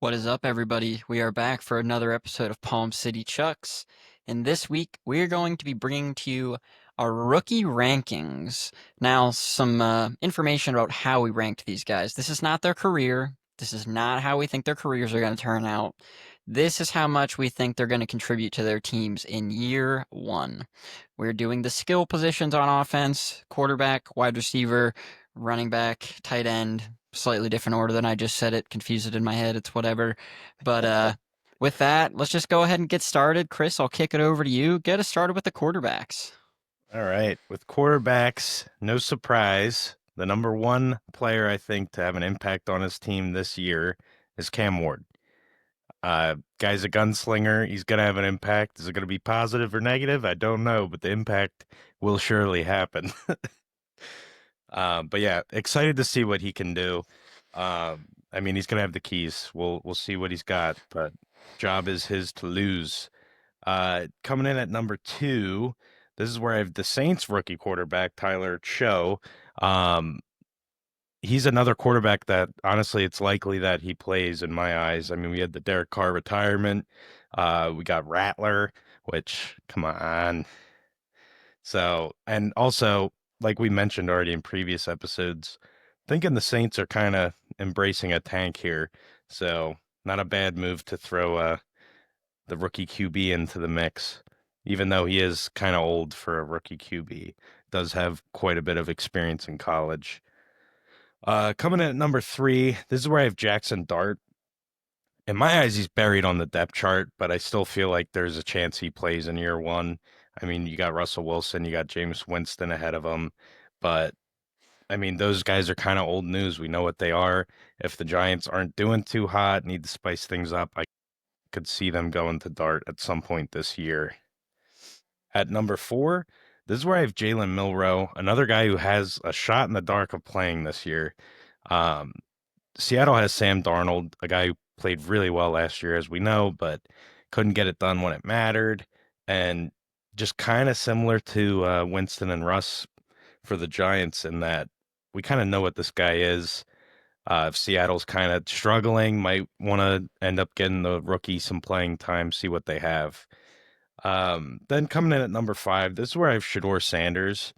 What is up, everybody? We are back for another episode of Palm City Chucks. And this week, we're going to be bringing to you our rookie rankings. Now, some information about how we ranked these guys. This is not their career. This is not how we think their careers are going to turn out. This is how much we think they're going to contribute to their teams in year one. We're doing the skill positions on offense: quarterback, wide receiver, running back, tight end. Slightly different order than I just said it. Confused it in my head. It's whatever. But with that, let's just go ahead and get started. Chris, I'll kick it over to you. Get us started with the quarterbacks. All right. With quarterbacks, no surprise, the number one player I think to have an impact on his team this year is Cam Ward. Guy's a gunslinger. He's going to have an impact. Is it going to be positive or negative? I don't know, but the impact will surely happen. But yeah, excited to see what he can do. I mean, he's going to have the keys. We'll see what he's got, but job is his to lose. Coming in at number two, this is where I have the Saints rookie quarterback, Tyler Cho. Um, he's another quarterback that honestly, it's likely that he plays in my eyes. I mean, we had the Derek Carr retirement. We got Rattler, which, come on. So, and also, like we mentioned already in previous episodes, thinking the Saints are kind of embracing a tank here. So, not a bad move to throw the rookie QB into the mix, even though he is kind of old for a rookie QB. Does have quite a bit of experience in college. Coming in at number three, this is where I have Jackson Dart. In my eyes, he's buried on the depth chart, but I still feel like there's a chance he plays in year one. I mean, you got Russell Wilson, you got James Winston ahead of him, but I mean, those guys are kind of old news. We know what they are. If the Giants aren't doing too hot, need to spice things up, I could see them going to Dart at some point this year. At number four, this is where I have Jalen Milrow, another guy who has a shot in the dark of playing this year. Um, Seattle has Sam Darnold, a guy who played really well last year, as we know, but couldn't get it done when it mattered. And just kind of similar to Winston and Russ for the Giants in that we kind of know what this guy is. If Seattle's kind of struggling, might want to end up getting the rookie some playing time, see what they have. Then coming in at number five, this is where I have Shador Sanders.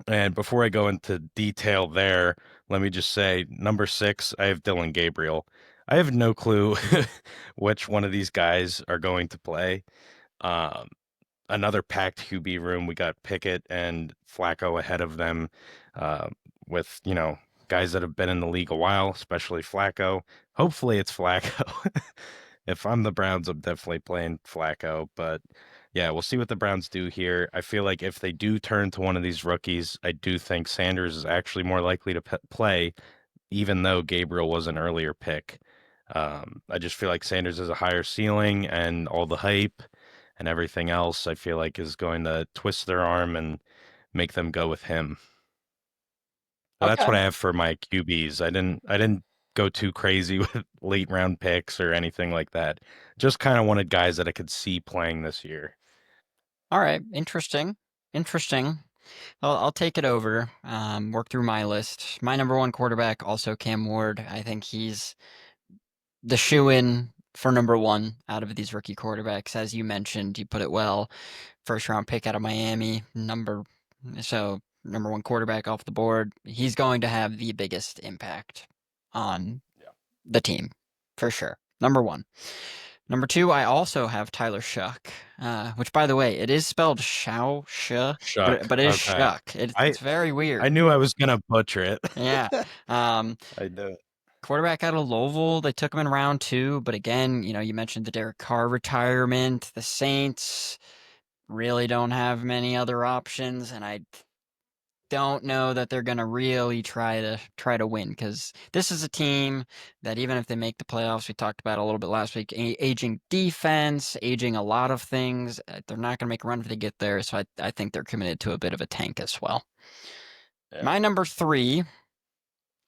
And before I go into detail there, let me just say number six, I have Dylan Gabriel. I have no clue which one of these guys are going to play. Um, Another packed QB room. We got Pickett and Flacco ahead of them, uh, with, guys that have been in the league a while, especially Flacco. Hopefully it's Flacco. If I'm the Browns, I'm definitely playing Flacco. But yeah, we'll see what the Browns do here. I feel like if they do turn to one of these rookies, I do think Sanders is actually more likely to play, even though Gabriel was an earlier pick. I just feel like Sanders has a higher ceiling, and all the hype and everything else, I feel like is going to twist their arm and make them go with him. So that's Okay. what I have for my QBs. I didn't go too crazy with late round picks or anything like that. Just kind of wanted guys that I could see playing this year. All right. Interesting. Interesting. I'll take it over. Work through my list. My number one quarterback, also Cam Ward. I think he's the shoe-in for number one out of these rookie quarterbacks. As you mentioned, you put it well. First round pick out of Miami, number one quarterback off the board. He's going to have the biggest impact on Yeah. the team for sure. Number one. Number two, I also have Tyler Shuck, which, by the way, it is spelled Shao Shuh, Shuck. but it is Okay. Shuck. I It's very I weird. knew I was gonna butcher it. Yeah. Um, I knew it. Quarterback out of Louisville, they took him in round two, but again, you mentioned the Derek Carr retirement. The Saints really don't have many other options, and I don't know that they're going to really try to win, because this is a team that, even if they make the playoffs, we talked about a little bit last week, aging defense, aging a lot of things. They're not going to make a run if they get there, so I think they're committed to a bit of a tank as well. Yeah. My number three,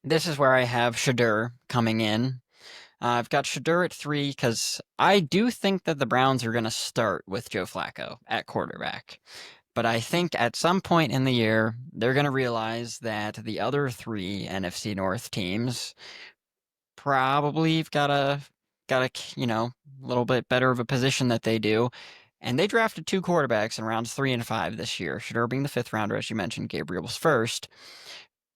this is where I have Shadur coming in. I've got Shadur at three because I do think that the Browns are going to start with Joe Flacco at quarterback. But I think at some point in the year, they're going to realize that the other three NFC North teams probably got a little bit better of a position that they do. And they drafted two quarterbacks in rounds 3 and 5 this year. Shedeur being the fifth rounder, as you mentioned, Gabriel was first.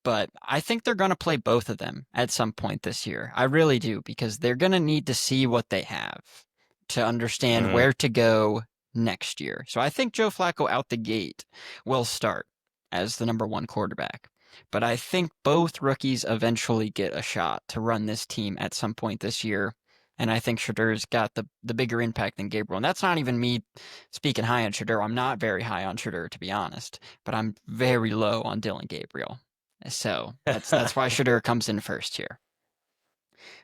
But I think they're going to play both of them at some point this year. I really do, because they're going to need to see what they have to understand Hmm. where to go next year. So I think Joe Flacco out the gate will start as the number one quarterback. But I think both rookies eventually get a shot to run this team at some point this year. And I think Shedeur's got the bigger impact than Gabriel. And that's not even me speaking high on Shedeur. I'm not very high on Shedeur, to be honest. But I'm very low on Dylan Gabriel. So that's why Shedeur comes in first here.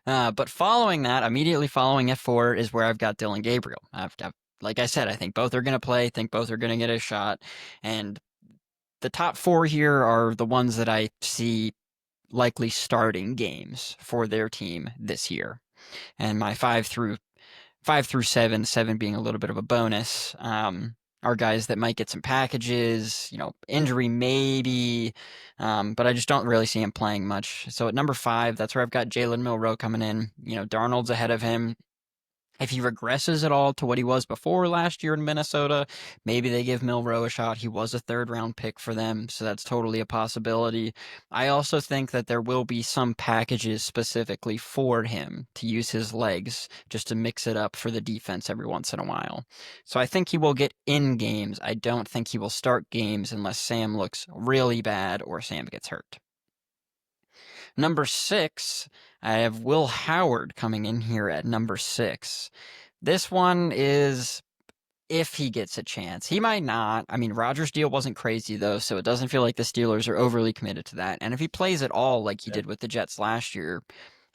But following that, immediately following F4 is where I've got Dylan Gabriel. Like I said, I think both are going to play. I think both are going to get a shot. And the top four here are the ones that I see likely starting games for their team this year. And my 5 through 7, 7 being a little bit of a bonus, are guys that might get some packages, injury maybe, but I just don't really see him playing much. So at number 5, that's where I've got Jalen Milroe coming in. Darnold's ahead of him. If he regresses at all to what he was before last year in Minnesota, maybe they give Milroe a shot. He was a third round pick for them, so that's totally a possibility. I also think that there will be some packages specifically for him to use his legs just to mix it up for the defense every once in a while. So I think he will get in games. I don't think he will start games unless Sam looks really bad or Sam gets hurt. Number 6, I have Will Howard coming in here at number 6. This one is if he gets a chance. He might not. I mean, Rodgers' deal wasn't crazy, though, so it doesn't feel like the Steelers are overly committed to that. And if he plays at all like he did with the Jets last year,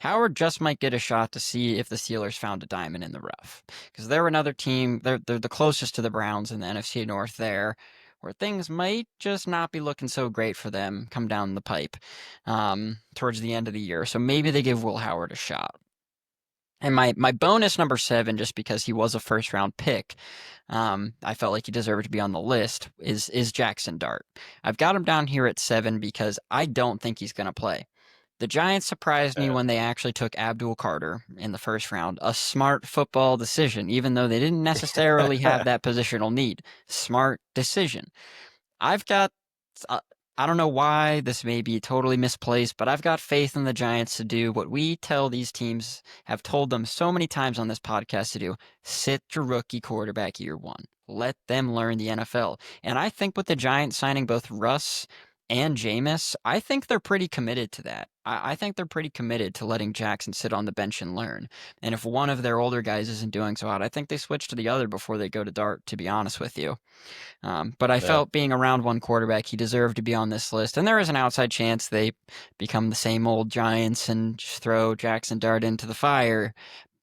Howard just might get a shot to see if the Steelers found a diamond in the rough. Because they're another team, they're the closest to the Browns in the NFC North there, where things might just not be looking so great for them come down the pipe towards the end of the year. So maybe they give Will Howard a shot. And my bonus number 7, just because he was a first round pick, I felt like he deserved to be on the list, is Jackson Dart. I've got him down here at 7 because I don't think he's going to play. The Giants surprised me Yeah. when they actually took Abdul Carter in the first round. A smart football decision, even though they didn't necessarily have that positional need. Smart decision. I've got, uh, I don't know why this may be totally misplaced, but I've got faith in the Giants to do what we tell these teams, have told them so many times on this podcast to do. Sit your rookie quarterback year one. Let them learn the NFL. And I think with the Giants signing both Russ and Jameis, I think they're pretty committed to that. I think they're pretty committed to letting Jackson sit on the bench and learn. And if one of their older guys isn't doing so hot, I think they switch to the other before they go to Dart, to be honest with you. But I Yeah. felt being a round one quarterback, he deserved to be on this list. And there is an outside chance they become the same old Giants and just throw Jackson Dart into the fire.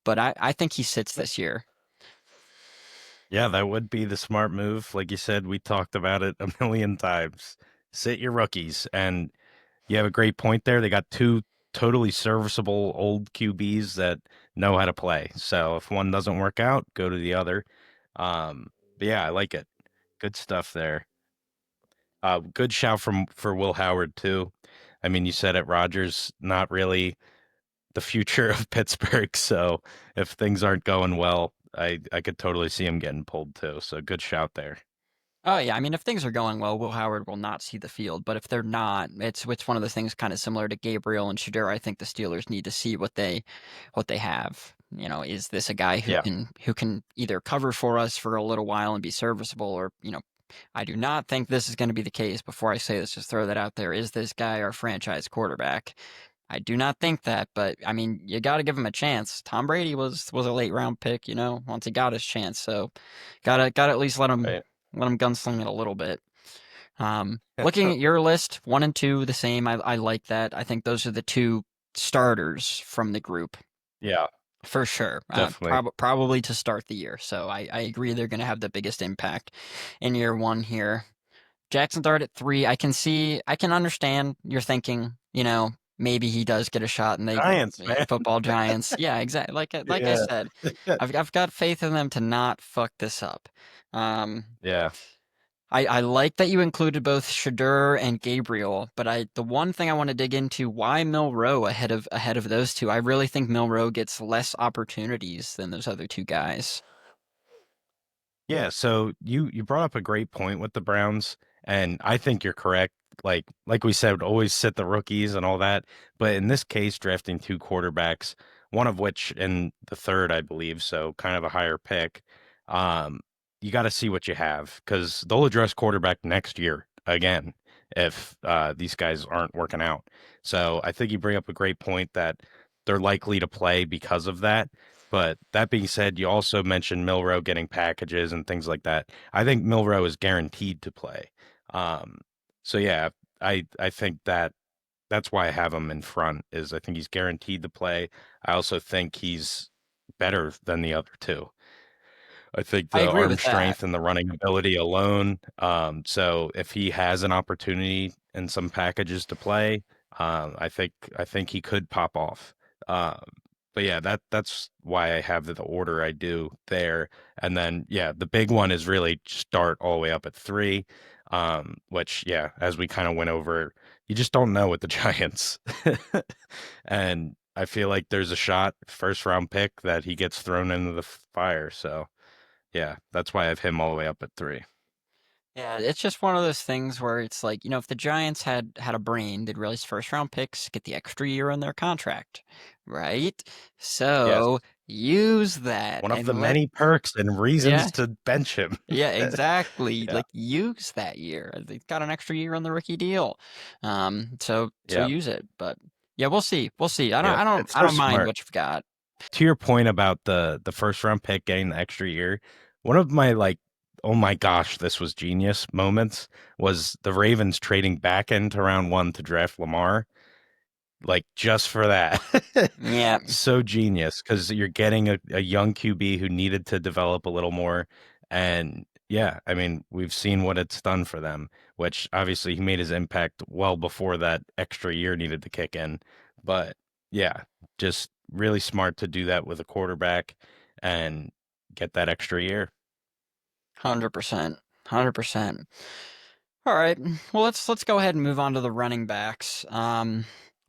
But I think he sits this year. Yeah, that would be the smart move. Like you said, we talked about it a million times. Sit your rookies. And you have a great point there. They got two totally serviceable old QBs that know how to play. So if one doesn't work out, go to the other. But yeah, I like it. Good stuff there. Good shout for Will Howard too. I mean, you said it, Rodgers, not really the future of Pittsburgh. So if things aren't going well, I could totally see him getting pulled too. So good shout there. Oh yeah, I mean if things are going well, Will Howard will not see the field. But if they're not, it's one of the things kind of similar to Gabriel and Shedeur. I think the Steelers need to see what they have. Is this a guy who Yeah. can either cover for us for a little while and be serviceable, or I do not think this is going to be the case. Before I say this, just throw that out there. Is this guy our franchise quarterback? I do not think that, but I mean, you got to give him a chance. Tom Brady was a late round pick, once he got his chance. So, gotta at least Right. let him gunsling it a little bit. Looking at your list, 1 and 2 the same. I like that. I think those are the two starters from the group Yeah, for sure. definitely. Probably to start the year. So I agree they're going to have the biggest impact in year one here. Jackson Dart at 3. I can understand your thinking, maybe he does get a shot and they Giants, man. football Giants. Yeah, exactly. Like I Yeah. said, I've got faith in them to not fuck this up. Um, Yeah. I like that you included both Shadur and Gabriel, but the one thing I want to dig into, why Milroe ahead of those two? I really think Milroe gets less opportunities than those other two guys. Yeah, so you brought up a great point with the Browns, and I think you're correct. Like we said, always sit the rookies and all that. But in this case, drafting two quarterbacks, one of which in the third, I believe, so kind of a higher pick. Um, you got to see what you have because they'll address quarterback next year again if these guys aren't working out. So I think you bring up a great point that they're likely to play because of that. But that being said, you also mentioned Milroe getting packages and things like that. I think Milroe is guaranteed to play. Um, so yeah, I think that's why I have him in front is I think he's guaranteed to play. I also think he's better than the other two. I think I the agree arm with that. strength and the running ability alone. So if he has an opportunity in some packages to play, I think he could pop off. Um, but yeah, that's why I have the order I do there. And then yeah, the big one is really start all the way up at three. Which yeah, as we kind of went over, you just don't know with the Giants. And I feel like there's a shot, first round pick, that he gets thrown into the fire. So yeah, that's why I have him all the way up at three. Yeah, it's just one of those things where it's like, if the Giants had a brain, they'd release first round picks, get the extra year on their contract, right? Yes. So use that One of the and let, many perks and yeah, reasons to bench him. yeah, exactly. Yeah. Like use that year. They've got an extra year on the rookie deal. So Yeah. use it. But yeah, we'll see. We'll see. I don't Yeah. I don't It's I so don't mind smart. what you've got. To your point about the first round pick getting the extra year, one of my like, oh my gosh, this was genius moments was the Ravens trading back into round one to draft Lamar. Like just for that. Yeah, So genius because you're getting a young QB who needed to develop a little more. And yeah, I mean, we've seen what it's done for them, which obviously he made his impact well before that extra year needed to kick in. But yeah, just really smart to do that with a quarterback and get that extra year. 100%. 100%. All right. Well, let's go ahead and move on to the running backs.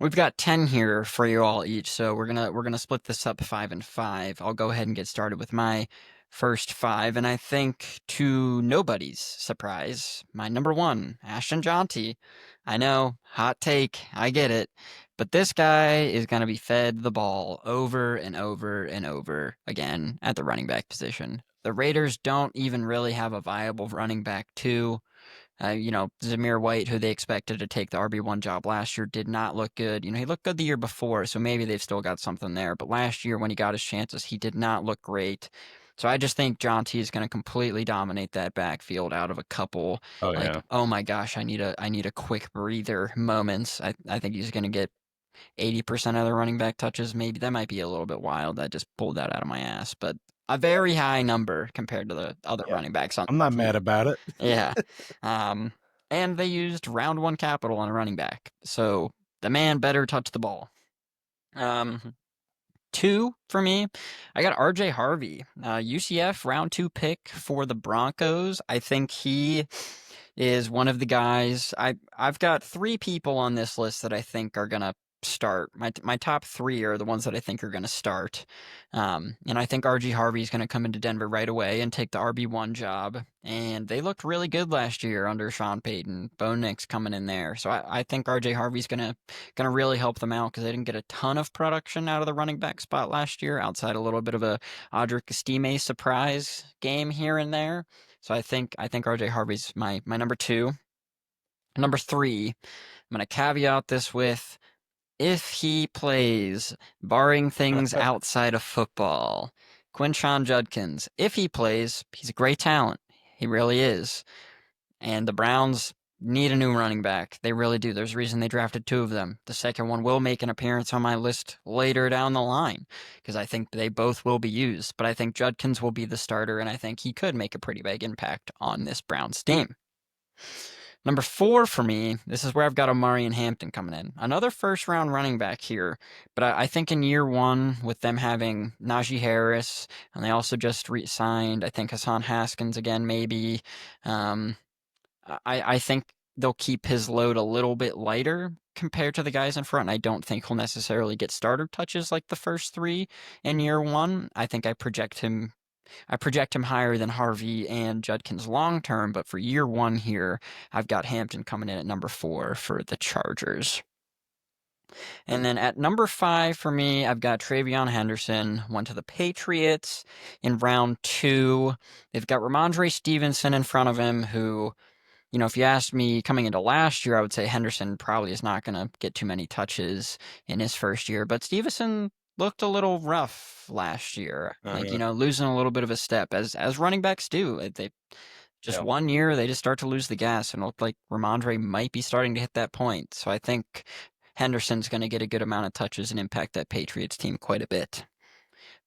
We've got 10 here for you all each, so we're gonna split this up 5 and 5. I'll go ahead and get started with my first five, and I think to nobody's surprise, my number one, Ashton Jonty. I know, hot take, I get it, but this guy is gonna be fed the ball over and over and over again at the running back position. The Raiders don't even really have a viable running back two. Zamir White, who they expected to take the RB1 job last year, did not look good. He looked good the year before, so maybe they've still got something there. But last year, when he got his chances, he did not look great. So I just think John T is going to completely dominate that backfield out of a couple, Oh like, yeah. oh my gosh, I need a quick breather moments. I think he's going to get 80% of the running back touches. Maybe that might be a little bit wild. I just pulled that out of my ass, but a very high number compared to the other Yeah. running backs on I'm the not team. mad about it. Yeah. Um, and they used round one capital on a running back. So the man better touch the ball. Um, two for me, I got RJ Harvey, UCF round two pick for the Broncos. I think he is one of the guys. I've got three people on this list that I think are gonna start. My top three are the ones that I think are gonna start. And I think RG Harvey is gonna come into Denver right away and take the RB1 job. And they looked really good last year under Sean Payton. Bo Nix coming in there, so I think RJ Harvey's gonna really help them out because they didn't get a ton of production out of the running back spot last year, outside a little bit of a Audric Estime surprise game here and there. So I think RJ Harvey's my number two. Number three, I'm gonna caveat this with if he plays, barring things outside of football. Quinshon Judkins, if he plays, he's a great talent. He really is. And the Browns need a new running back. They really do. There's a reason they drafted two of them. The second one will make an appearance on my list later down the line because I think they both will be used. But I think Judkins will be the starter, and I think he could make a pretty big impact on this Browns team. Number four for me, this is where I've got Omari and Hampton coming in. Another first round running back here, but I think in year one, with them having Najee Harris, and they also just re signed, I think Hassan Haskins again, maybe. Um, I think they'll keep his load a little bit lighter compared to the guys in front. And I don't think he'll necessarily get starter touches like the first three in year one. I think I project him higher than Harvey and Judkins long term, but for year one here, I've got Hampton coming in at number 4 for the Chargers. And then at number 5 for me, I've got TreVeyon Henderson, went to the Patriots in round 2. They've got Ramondre Stevenson in front of him, who, if you asked me coming into last year, I would say Henderson probably is not going to get too many touches in his first year. But Stevenson looked a little rough last year, like, Uh, losing a little bit of a step, as running backs do. They just yeah. one year, they just start to lose the gas, and it looked like Ramondre might be starting to hit that point. So I think Henderson's going to get a good amount of touches and impact that Patriots team quite a bit.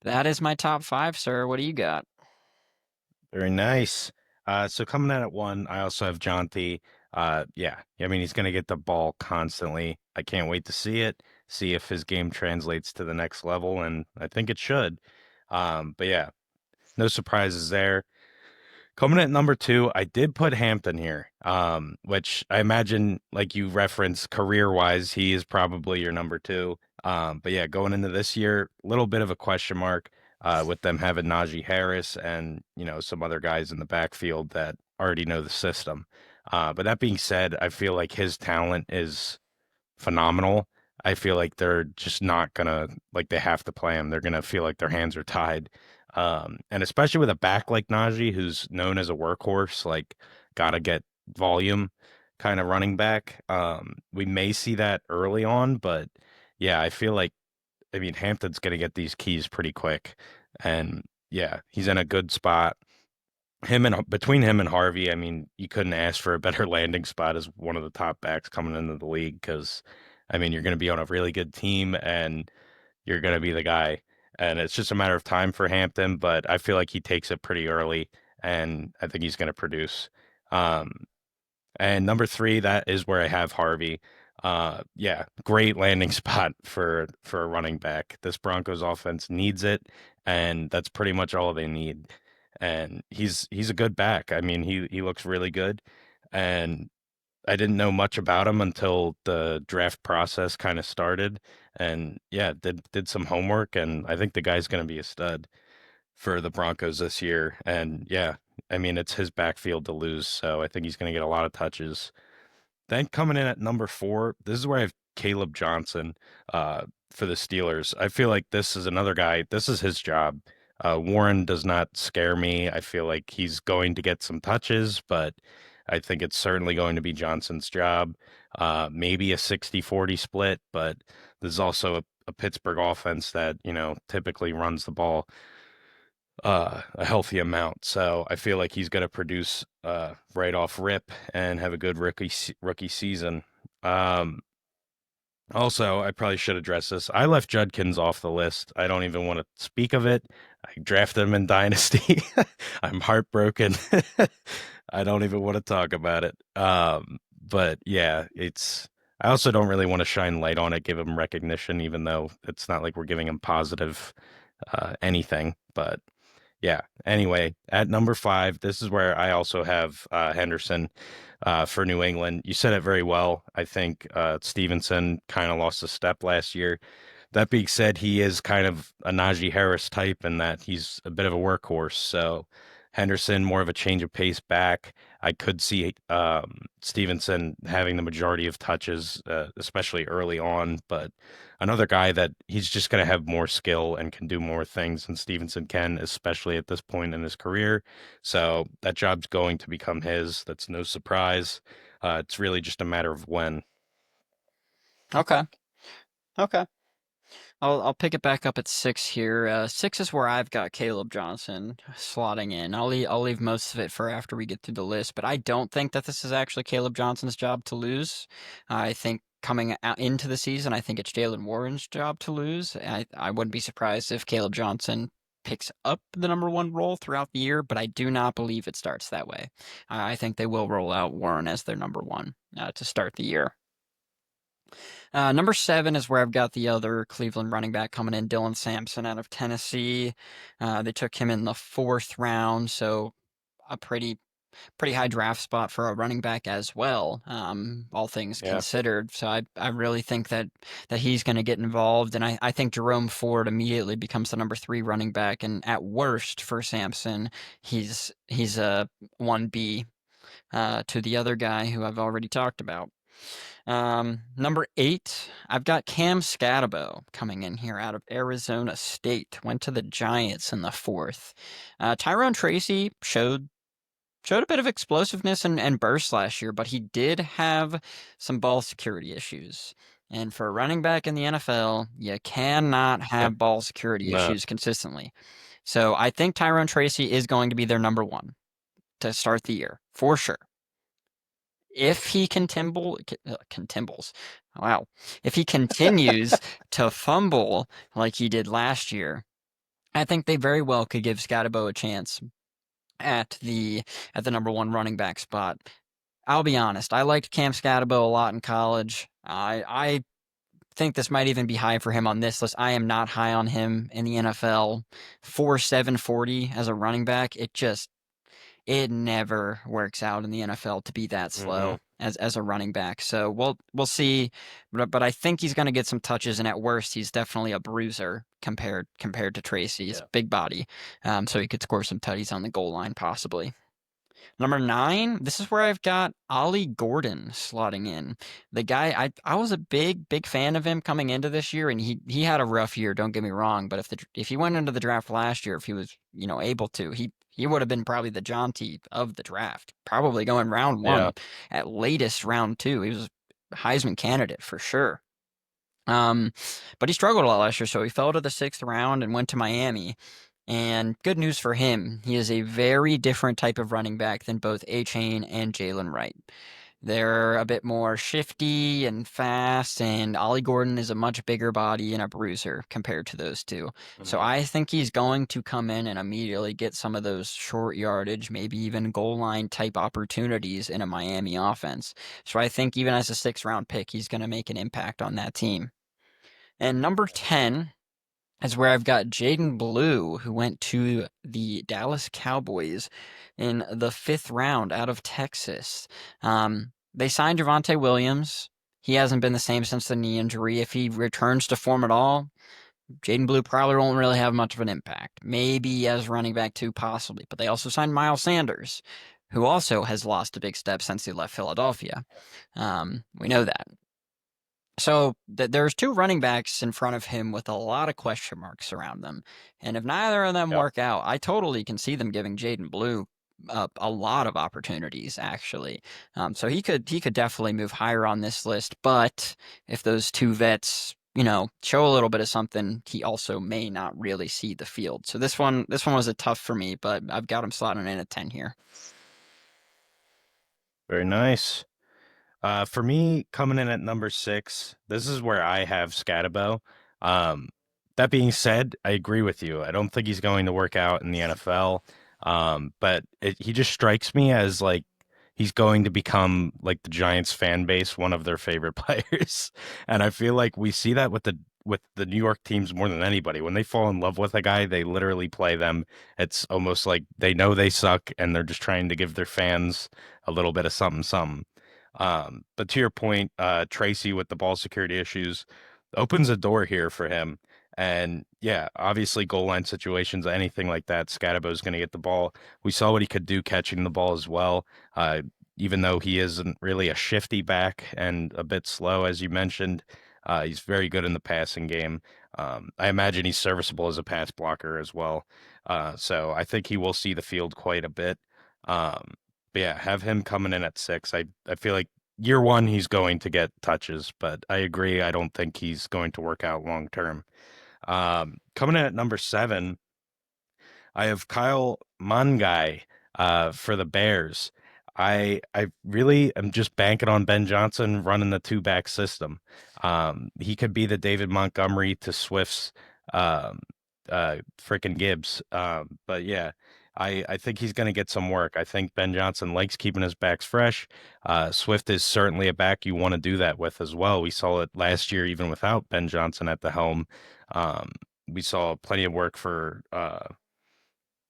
That is my top 5, sir. What do you got? Very nice. So coming in at 1, I also have Jonty. Yeah, I mean, he's going to get the ball constantly. I can't wait to see it, see if his game translates to the next level, and I think it should. But yeah, no surprises there. Coming at number 2, I did put Hampton here, which I imagine, like you referenced, career-wise, he is probably your number 2. But yeah, going into this year, a little bit of a question mark with them having Najee Harris and some other guys in the backfield that already know the system. But that being said, I feel like his talent is phenomenal. I feel like they're just not gonna like they have to play him. They're gonna feel like their hands are tied. And especially with a back like Najee, who's known as a workhorse, like gotta get volume kind of running back. We may see that early on, but yeah, I feel like I mean Hampton's gonna get these keys pretty quick. And yeah, he's in a good spot. Between him and Harvey, I mean, you couldn't ask for a better landing spot as one of the top backs coming into the league because, I mean, you're going to be on a really good team and you're going to be the guy. And it's just a matter of time for Hampton, but I feel like he takes it pretty early and I think he's going to produce. Um, and number 3, that is where I have Harvey. Yeah, great landing spot for a running back. This Broncos offense needs it, and that's pretty much all they need. And he's a good back. I mean, he looks really good, and I didn't know much about him until the draft process kind of started. And yeah, did some homework, and I think the guy's going to be a stud for the Broncos this year. And yeah, I mean, it's his backfield to lose, so I think he's going to get a lot of touches. Then coming in at number 4, this is where I have Caleb Johnson for the Steelers. I feel like this is another guy, this is his job. Warren does not scare me. I feel like he's going to get some touches, but I think it's certainly going to be Johnson's job. Maybe a 60-40 split, but there's also a Pittsburgh offense that, typically runs the ball a healthy amount. So I feel like he's going to produce right off rip and have a good rookie season. Um, Also, I probably should address this. I left Judkins off the list. I don't even want to speak of it. I drafted him in Dynasty. I'm heartbroken. I don't even want to talk about it. But yeah, it's. I also don't really want to shine light on it, give him recognition, even though it's not like we're giving him positive anything. But yeah. Anyway, at number 5, this is where I also have Henderson for New England. You said it very well. I think Stevenson kind of lost a step last year. That being said, he is kind of a Najee Harris type in that he's a bit of a workhorse. So Henderson, more of a change of pace back. I could see Stevenson having the majority of touches, especially early on, but another guy that he's just going to have more skill and can do more things than Stevenson can, especially at this point in his career. So that job's going to become his. That's no surprise. It's really just a matter of when. Okay. Okay. I'll pick it back up at 6 here. 6 is where I've got Caleb Johnson slotting in. I'll leave most of it for after we get through the list, but I don't think that this is actually Caleb Johnson's job to lose. I think coming out into the season, I think it's Jalen Warren's job to lose. I wouldn't be surprised if Caleb Johnson picks up the number 1 role throughout the year, but I do not believe it starts that way. I think they will roll out Warren as their number 1 to start the year. Number 7 is where I've got the other Cleveland running back coming in, Dylan Sampson out of Tennessee. They took him in the 4th round, so a pretty pretty high draft spot for a running back as well, all things Yeah. considered. So I really think that he's going to get involved, and I think Jerome Ford immediately becomes the number 3 running back, and at worst for Samson, he's a 1B to the other guy who I've already talked about. Number 8, I've got Cam Scatabo coming in here out of Arizona State. Went to the Giants in the 4th. Tyrone Tracy showed a bit of explosiveness and burst last year, but he did have some ball security issues. And for a running back in the NFL, you cannot have ball security No. issues consistently. So I think Tyrone Tracy is going to be their number 1 to start the year, for sure. If he contimbles, wow. If he continues to fumble like he did last year, I think they very well could give Scatabo a chance at the number 1 running back spot. I'll be honest, I liked Cam Scatabo a lot in college. I think this might even be high for him on this list. I am not high on him in the NFL. 4.7 40 as a running back, it never works out in the NFL to be that slow as a running back. So we'll see, but I think he's going to get some touches, and at worst, he's definitely a bruiser compared to Tracy. He's a big body, so he could score some tutties on the goal line possibly. Number 9, this is where I've got Ollie Gordon slotting in. The guy, I was a big fan of him coming into this year, and he had a rough year, don't get me wrong, but if he went into the draft last year, if he was, able to, he would have been probably the Jonty of the draft, probably going round 1, at latest round 2. He was a Heisman candidate for sure. But he struggled a lot last year, so he fell to the 6th round and went to Miami. And good news for him, he is a very different type of running back than both Achane and Jalen Wright. They're a bit more shifty and fast, and Ollie Gordon is a much bigger body and a bruiser compared to those two. So I think he's going to come in and immediately get some of those short yardage, maybe even goal line type opportunities in a Miami offense. So I think even as a 6th round pick, he's going to make an impact on that team. And number 10 is where I've got Jaydon Blue, who went to the Dallas Cowboys in the 5th round out of Texas. They signed Javonte Williams. He hasn't been the same since the knee injury. If he returns to form at all, Jaydon Blue probably won't really have much of an impact. Maybe as running back 2, possibly. But they also signed Miles Sanders, who also has lost a big step since he left Philadelphia. We know that. So there's 2 running backs in front of him with a lot of question marks around them. And if neither of them work out, I totally can see them giving Jaydon Blue a lot of opportunities, actually. So he could definitely move higher on this list. But if those 2 vets, show a little bit of something, he also may not really see the field. So this one was a tough for me, but I've got him slotting in at 10 here. Very nice. For me, coming in at number 6, this is where I have Scatabo. That being said, I agree with you. I don't think he's going to work out in the NFL. But he just strikes me as like he's going to become like the Giants fan base, one of their favorite players. And I feel like we see that with the New York teams more than anybody. When they fall in love with a guy, they literally play them. It's almost like they know they suck and they're just trying to give their fans a little bit of something, something. But to your point, Tracy with the ball security issues opens a door here for him. And yeah, obviously goal line situations, anything like that, Scatabo is going to get the ball. We saw what he could do catching the ball as well. Even though he isn't really a shifty back and a bit slow, as you mentioned, he's very good in the passing game. I imagine he's serviceable as a pass blocker as well. So I think he will see the field quite a bit. But yeah, have him coming in at 6. I feel like year 1 he's going to get touches, but I agree. I don't think he's going to work out long term. Coming in at number 7, I have Kyle Mongai for the Bears. I really am just banking on Ben Johnson running the 2-back system. He could be the David Montgomery to Swift's freaking Gibbs. But yeah, I think he's going to get some work. I think Ben Johnson likes keeping his backs fresh. Swift is certainly a back you want to do that with as well. We saw it last year, even without Ben Johnson at the helm. We saw plenty of work for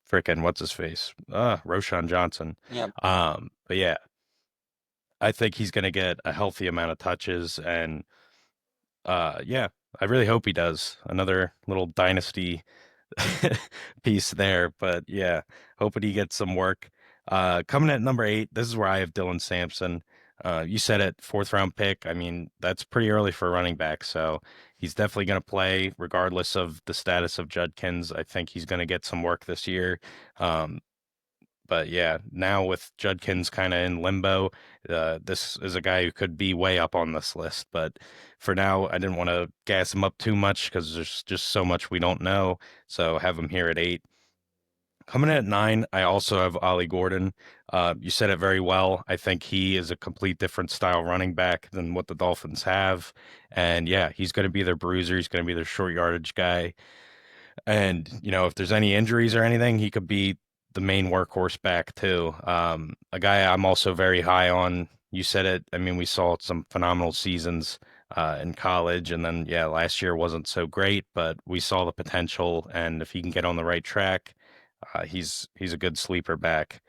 frickin' what's his face? Roshan Johnson. Yep. But yeah, I think he's gonna get a healthy amount of touches, and yeah, I really hope he does. Another little dynasty piece there, but yeah, hoping he gets some work. Coming at number 8, this is where I have Dylan Sampson. You said it, fourth round pick. I mean, that's pretty early for a running back, so he's definitely going to play regardless of the status of Judkins. I think he's going to get some work this year. Um, but yeah, now with Judkins kind of in limbo, this is a guy who could be way up on this list. But for now, I didn't want to gas him up too much because there's just so much we don't know. So have him here at 8. Coming in at 9, I also have Ollie Gordon. You said it very well. I think he is a complete different style running back than what the Dolphins have. And yeah, he's going to be their bruiser. He's going to be their short yardage guy. And, if there's any injuries or anything, he could be the main workhorse back too. A guy I'm also very high on. You said it. I mean, we saw some phenomenal seasons in college, and then yeah, last year wasn't so great, but we saw the potential, and if he can get on the right track, he's a good sleeper back.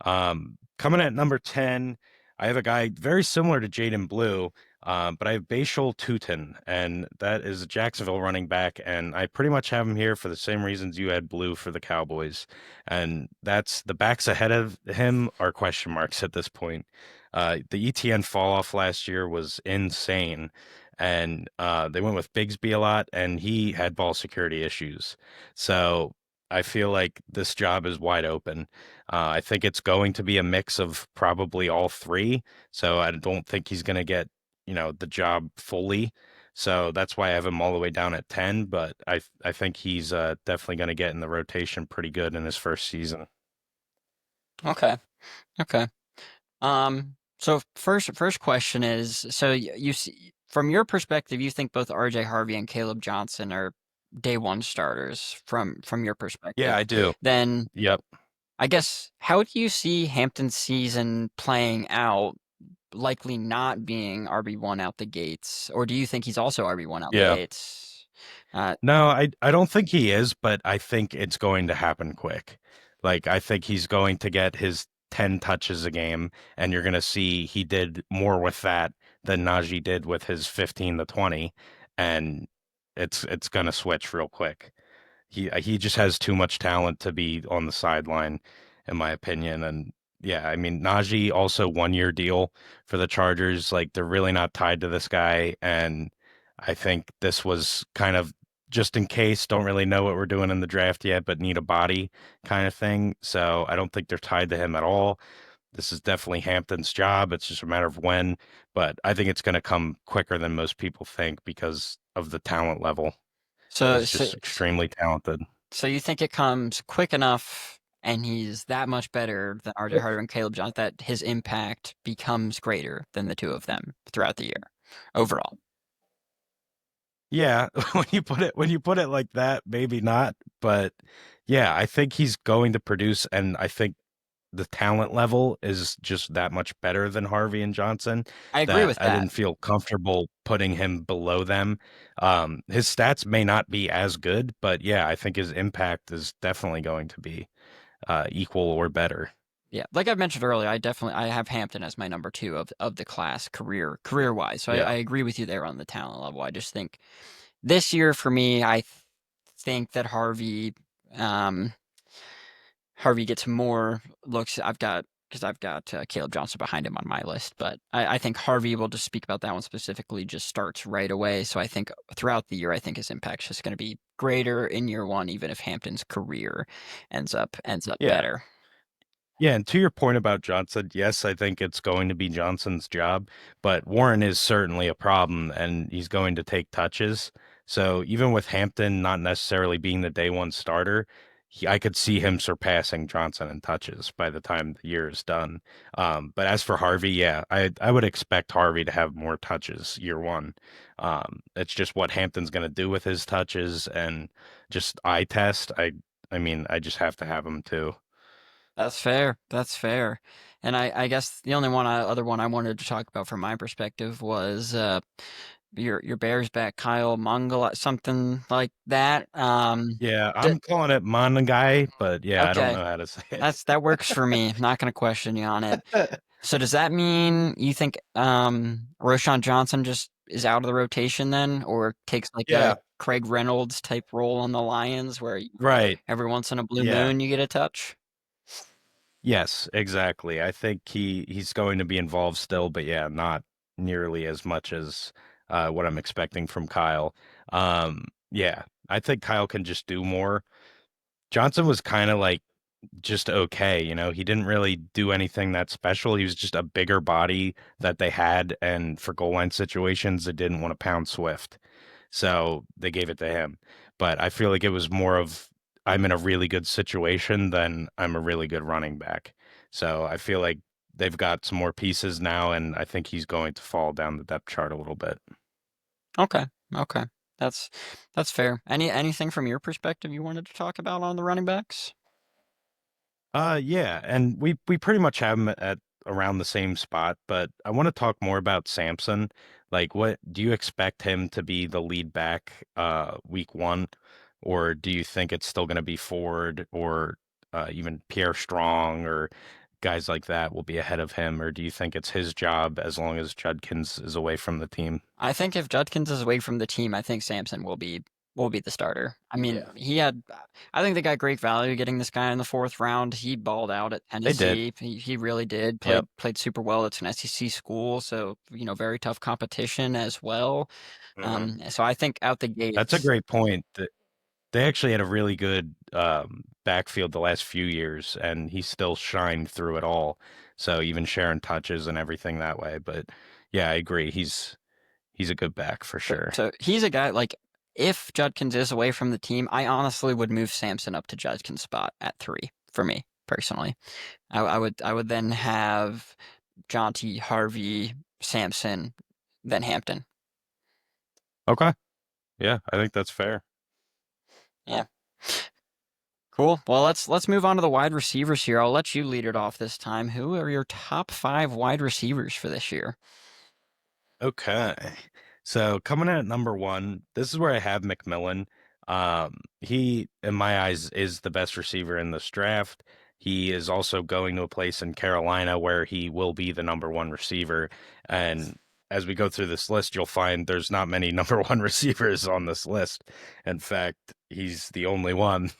Coming at number 10, I have a guy very similar to Jaden Blue, but I have Bashal Tutin, and that is a Jacksonville running back, and I pretty much have him here for the same reasons you had Blue for the Cowboys, and that's the backs ahead of him are question marks at this point. The ETN fall off last year was insane, and they went with Bigsby a lot, and he had ball security issues. So I feel like this job is wide open. I think it's going to be a mix of probably all three. So I don't think he's going to get, the job fully. So that's why I have him all the way down at 10. But I think he's definitely going to get in the rotation pretty good in his first season. Okay. Okay. So first question is, so you see, from your perspective, you think both RJ Harvey and Caleb Johnson are day one starters from your Yeah, perspective. I do. Then Yep. I guess how do you see Hampton's season playing out? Likely not being RB1 out the gates, or do you think he's also RB1 out the Yeah. gates? Uh, No, I don't think he is, but I think it's going to happen quick. Like I think he's going to get his 10 touches a game, and you're going to see he did more with that than Najee did with his 15 to 20, and it's going to switch real quick. He just has too much talent to be on the sideline, in my opinion. And yeah, I mean Najee also 1 year deal for the Chargers. Like they're really not tied to this guy, and I think this was kind of just in case. Don't really know what we're doing in the draft yet, but need a body kind of thing. So I don't think they're tied to him at all. This is definitely Hampton's job. It's just a matter of when, but I think it's going to come quicker than most people think because of the talent level. so He's so just extremely talented. so you think it comes quick enough, and he's that much better than RJ Harder and Caleb Johnson that his impact becomes greater than the two of them throughout the year overall. Yeah, when you put it like that, maybe not, but yeah, I think he's going to produce, and I think the talent level is just that much better than Harvey and Johnson I agree that with I that. didn't feel comfortable putting him below them. His stats may not be as good, but yeah, I think his impact is definitely going to be equal or better. Yeah, like I mentioned earlier, I have Hampton as my number two of the class career wise. So Yeah. I agree with you there on the talent level. I just think this year for me, think that um, Harvey gets more looks. I've got Caleb Johnson behind him on my list, but I think Harvey will just speak about that one specifically. Just starts right away. So I think throughout the year, I think his impact's just going to be greater in year one, even if Hampton's career ends up Yeah. better. Yeah, and to your point about Johnson, yes, I think it's going to be Johnson's job, but Warren is certainly a problem and he's going to take touches. So even with Hampton not necessarily being the day one starter, I could see him surpassing Johnson in touches by the time the year is done. But as for Harvey, yeah, I would expect Harvey to have more touches year one. It's just what Hampton's going to do with his touches and just eye test. I mean, I just have to have him too. That's fair. That's fair. And I guess the only other one I wanted to talk about from my perspective was your Bears back Kyle Mangala, something like that. Yeah, D I'm calling it Monangai, but yeah, I don't okay, know how to say it. that works for me. Not gonna question you on it. So does that mean you think Roshan Johnson just is out of the rotation then, or takes like a Yeah, Craig Reynolds type role on the Lions, where right. every once in a blue Yeah. moon you get a touch? Yes, exactly. I think he's going to be involved still, but yeah, not nearly as much as what I'm expecting from Kyle. Yeah, I think Kyle can just do more. Johnson was kind of like just okay, you know. He didn't really do anything that special. He was just a bigger body that they had, and for goal line situations, they didn't want to pound Swift. So they gave it to him. But I feel like it was more of I'm in a really good situation than I'm a really good running back. So I feel like they've got some more pieces now, and I think he's going to fall down the depth chart a little bit. Okay, okay, that's that's fair. Anything from your perspective you wanted to talk about on the running backs? Yeah, and we pretty much have him at around the same spot, but I want to talk more about Samson. Like, what do you expect him to be the lead back week one, or do you think it's still going to be Ford or even Pierre Strong or guys like that will be ahead of him, or do you think it's his job as long as Judkins is away from the team? I think if Judkins is away from the team, I think Samson will be the starter. I mean, Yeah. I think they got great value getting this guy in the fourth round. He balled out at They did. Tennessee. He really did. Yep. Played super well. It's an SEC school, so very tough competition as well. Hmm. So I think out the That's a gates, great point. They actually had a really good backfield the last few years, and he still shined through it all. So even sharing touches and everything that way. But yeah, I agree. He's a good back for sure. so he's a guy like if Judkins is away from the team, I honestly would move Samson up to Judkins' spot at 3 for me personally. I would then have Jonty, Harvey, Samson, then Hampton. Okay. Yeah, I think that's fair. Yeah. Cool. Well, let's move on to the wide receivers here. I'll let you lead it off this time. Who are your top 5 wide receivers for this year? Okay. So coming in at number one, this is where I have McMillan. He, in my eyes, is the best receiver in this draft. He is also going to a place in Carolina where he will be the number one receiver. And as we go through this list, you'll find there's not many number one receivers on this list. In fact, he's the only one,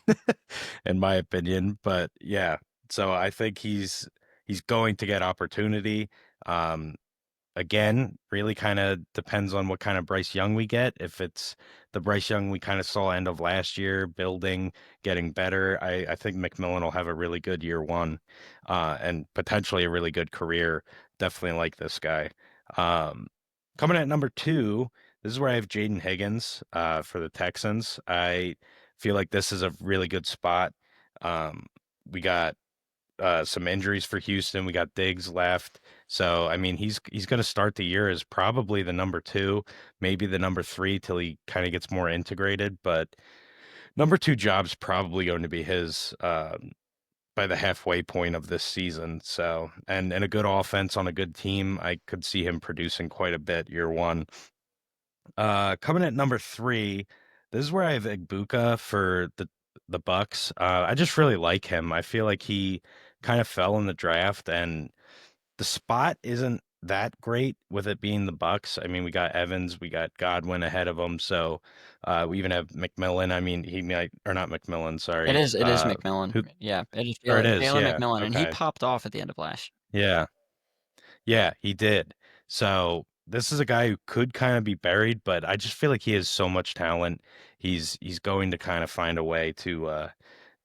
in my opinion. But yeah, so I think he's going to get opportunity. Um, Again, really kind of depends on what kind of Bryce Young we get. If it's the Bryce Young we kind of saw end of last year, building, getting better, I think McMillan will have a really good year one, and potentially a really good career. Definitely like this guy. Um, Coming at number two, this is where I have Jaden Higgins, for the Texans. I feel like this is a really good spot. Um, we got some injuries for Houston. We got Diggs left. So I mean he's gonna start the year as probably the number two, maybe the number three till he kind of gets more integrated. But number two job's probably going to be his by the halfway point of this season. So and a good offense on a good team, I could see him producing quite a bit year one. Coming at number three, this is where I have Igbuka for the Bucks. I just really like him. I feel like he kind of fell in the draft, and the spot isn't that great with it being the Bucks. I mean, we got Evans, we got Godwin ahead of him, so we even have McMillan. I mean, he might or not McMillan, sorry. It is McMillan. Who Yeah, it is or it is, Jalen yeah. McMillan, and he Okay. popped off at the end of last. Yeah. Yeah, he did. So this is a guy who could kind of be buried, but I just feel like he has so much talent. He's going to kind of find a way to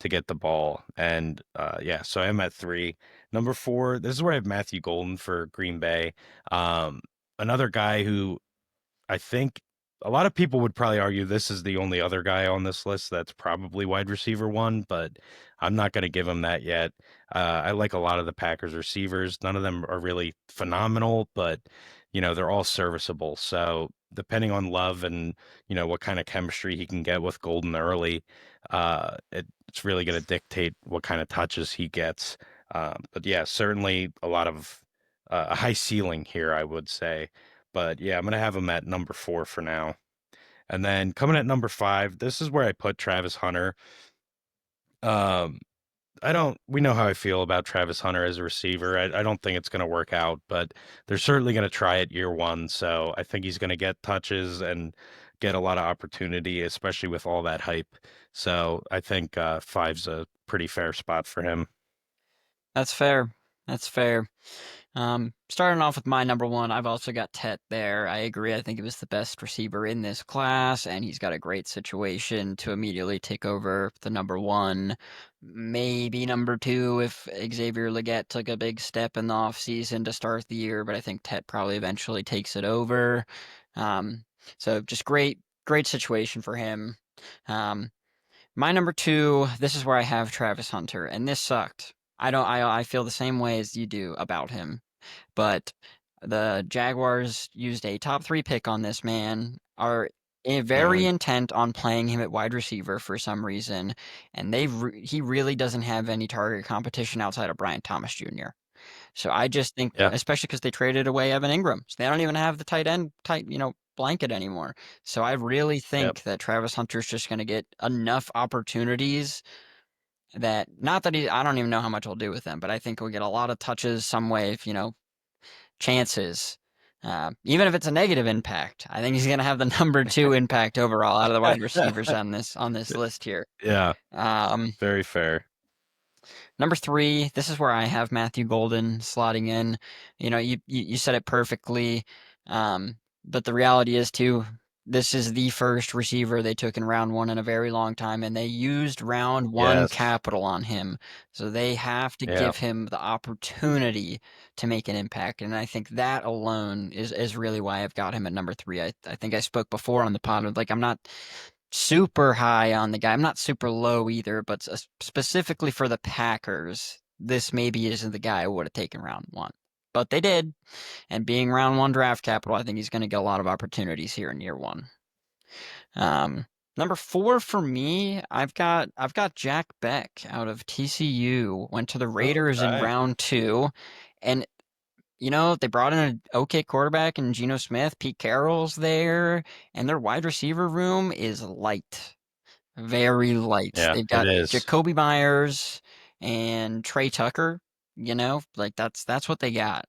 get the ball. And yeah, so I'm at three. Number four, this is where I have Matthew Golden for Green Bay. Um, Another guy who I think a lot of people would probably argue this is the only other guy on this list that's probably wide receiver one, but I'm not going to give him that yet. I like a lot of the Packers receivers. None of them are really phenomenal, but they're all serviceable. So depending on Love and what kind of chemistry he can get with Golden early, it's really going to dictate what kind of touches he gets. But yeah, certainly a lot of a high ceiling here, I would say. But yeah, I'm gonna have him at number 4 for now. And then coming at number 5, this is where I put Travis Hunter. Um, we know how I feel about Travis Hunter as a receiver. I don't think it's going to work out, but they're certainly going to try it year one. So I think he's going to get touches and get a lot of opportunity, especially with all that hype. So I think five's a pretty fair spot for him. That's fair. That's fair. Starting off with my number one, I've also got Tet there. I agree. I think he was the best receiver in this class, and he's got a great situation to immediately take over the number one, maybe number two if Xavier Legette took a big step in the offseason to start the year, but I think Tet probably eventually takes it over. Um, so just great situation for him. Um, my number two, this is where I have Travis Hunter, and this sucked. I feel the same way as you do about him. But the Jaguars used a top three pick on this man, are very Mhm. intent on playing him at wide receiver for some reason, and he really doesn't have any target competition outside of Brian Thomas Jr. So I just think, Yeah. especially because they traded away Evan Ingram, so they don't even have the tight blanket anymore. So I really Yep. think that Travis Hunter's just going to get enough opportunities that not that I don't even know how much he'll do with them, but I think he'll get a lot of touches some way if chances. Even if it's a negative impact, I think he's going to have the number two impact overall out of the wide receivers on this list here. Yeah. Um, Very fair. Number three, this is where I have Matthew Golden slotting in. You said it perfectly, but the reality is too. This is the first receiver they took in round one in a very long time, and they used round one Yes. capital on him. So they have to Yeah. give him the opportunity to make an impact. And I think that alone is really why I've got him at number three. I think I spoke before on the pod, like I'm not super high on the guy. I'm not super low either, but specifically for the Packers, this maybe isn't the guy I would have taken round one. But they did, and being round one draft capital, I think he's going to get a lot of opportunities here in year one. Number four for me, I've got Jack Beck out of TCU. Went to the Raiders in Okay. round two, and they brought in an okay quarterback in Geno Smith. Pete Carroll's there, and their wide receiver room is light. Very light. Yeah, They've it got is. Jacoby Myers and Trey Tucker, like that's what they got.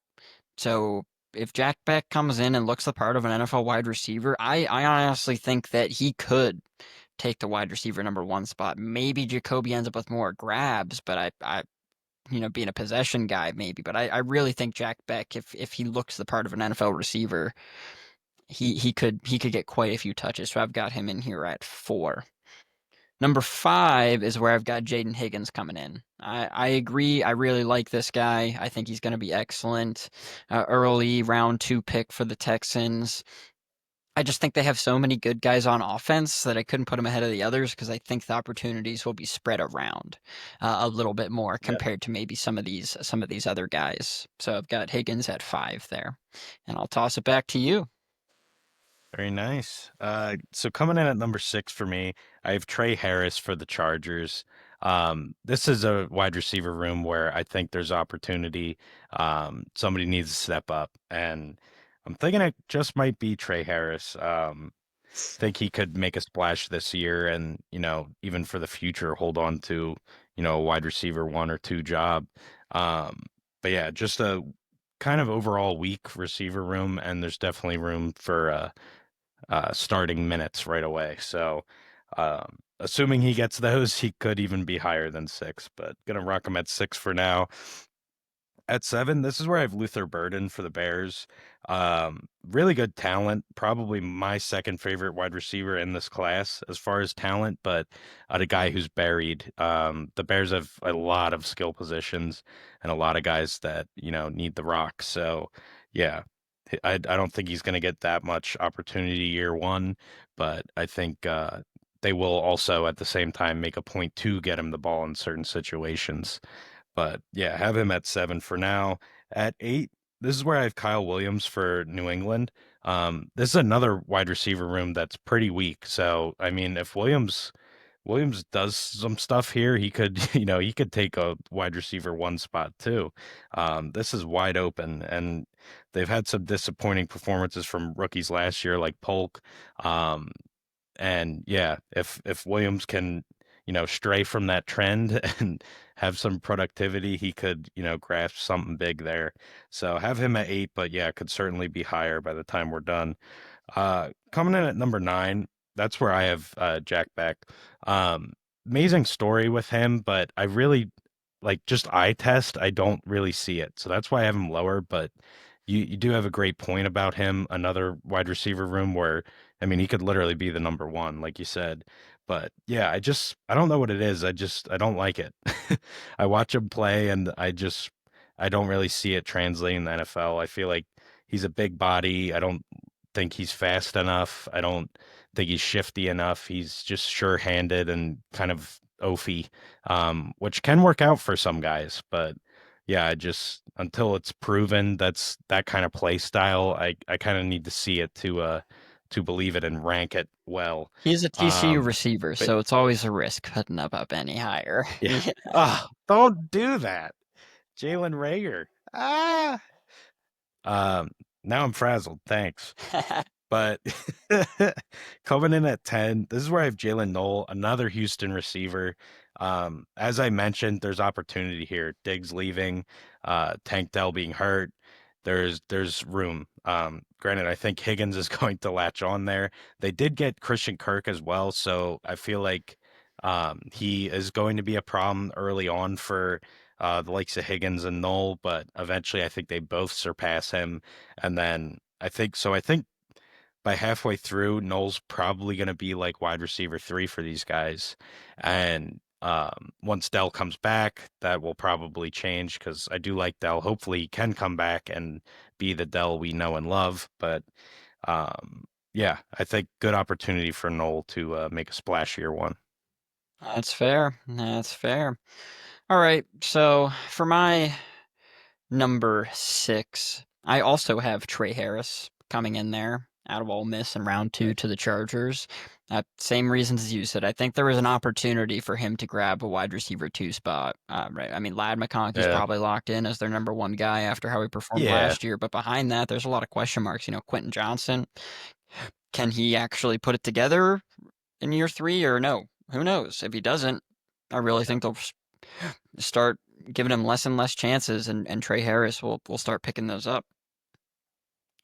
So if Jack Beck comes in and looks the part of an NFL wide receiver, I honestly think that he could take the wide receiver number one spot. Maybe Jacoby ends up with more grabs, but being a possession guy, maybe. But I really think Jack Beck, if he looks the part of an NFL receiver, he could get quite a few touches. So I've got him in here at four. Number five is where I've got Jaden Higgins coming in. I agree. I really like this guy. I think he's going to be excellent. Early round two pick for the Texans. I just think they have so many good guys on offense that I couldn't put him ahead of the others because I think the opportunities will be spread around a little bit more Yeah. compared to maybe some of these other guys. So I've got Higgins at five there, and I'll toss it back to you. Very nice. So coming in at number 6 for me, I have Trey Harris for the Chargers. This is a wide receiver room where I think there's opportunity. Somebody needs to step up, and I'm thinking it just might be Trey Harris. Think he could make a splash this year, and even for the future, hold on to a wide receiver one or two job. Um, but yeah, just a kind of overall weak receiver room, and there's definitely room for starting minutes right away. So, assuming he gets those, he could even be higher than 6, but gonna rock him at 6 for now. At 7, this is where I have Luther Burden for the Bears. Really good talent, probably my second favorite wide receiver in this class as far as talent, but a guy who's buried. The Bears have a lot of skill positions and a lot of guys that, need the rock. So, yeah, I don't think he's going to get that much opportunity year one, but I think they will also at the same time make a point to get him the ball in certain situations. But yeah, have him at 7 for now. At 8, this is where I have Kyle Williams for New England. This is another wide receiver room that's pretty weak. So, I mean, if Williams Williams does some stuff here. He could, he could take a wide receiver one spot too. This is wide open, and they've had some disappointing performances from rookies last year, like Polk. Um, and yeah, if Williams can, stray from that trend and have some productivity, he could, grasp something big there. So have him at 8, but yeah, could certainly be higher by the time we're done. Coming in at number 9, that's where I have Jack Beck. Um, Amazing story with him, but I really like just eye test. I don't really see it, so that's why I have him lower. But you do have a great point about him. Another wide receiver room where I mean he could literally be the number one, like you said. But yeah, I don't know what it is. I don't like it. I watch him play and I don't really see it translating in the NFL. I feel like he's a big body. I don't think he's fast enough. I don't think he's shifty enough. He's just sure-handed and kind of oafy, which can work out for some guys. But yeah, I just until it's proven that's that kind of play style, I kind of need to see it to believe it and rank it well. He's a TCU Um, receiver, but so it's always a risk putting up any higher. yeah, oh, don't do that, Jalen Rager. Ah, um, now I'm frazzled. Thanks. But coming in at 10, this is where I have Jalen Knoll, another Houston receiver. As I mentioned, there's opportunity here. Diggs leaving, Tank Dell being hurt. There's room. Granted, I think Higgins is going to latch on there. They did get Christian Kirk as well, so I feel like he is going to be a problem early on for the likes of Higgins and Knoll, but eventually I think they both surpass him. And then I think by halfway through, Noel's probably going to be like wide receiver 3 for these guys. And once Dell comes back, that will probably change because I do like Dell. Hopefully, he can come back and be the Dell we know and love. But yeah, I think good opportunity for Noel to make a splashier one. That's fair. That's fair. All right. So for my number 6, I also have Trey Harris coming in there out of Ole Miss in round 2 to the Chargers. Same reasons as you said. I think there was an opportunity for him to grab a wide receiver 2 spot. Right. I mean, Ladd McConkey's Yeah. probably locked in as their number 1 guy after how he performed Yeah. last year. But behind that, there's a lot of question marks. Quentin Johnson, can he actually put it together in year 3 or no? Who knows? If he doesn't, I really think they'll start giving him less and less chances, and Trey Harris will start picking those up.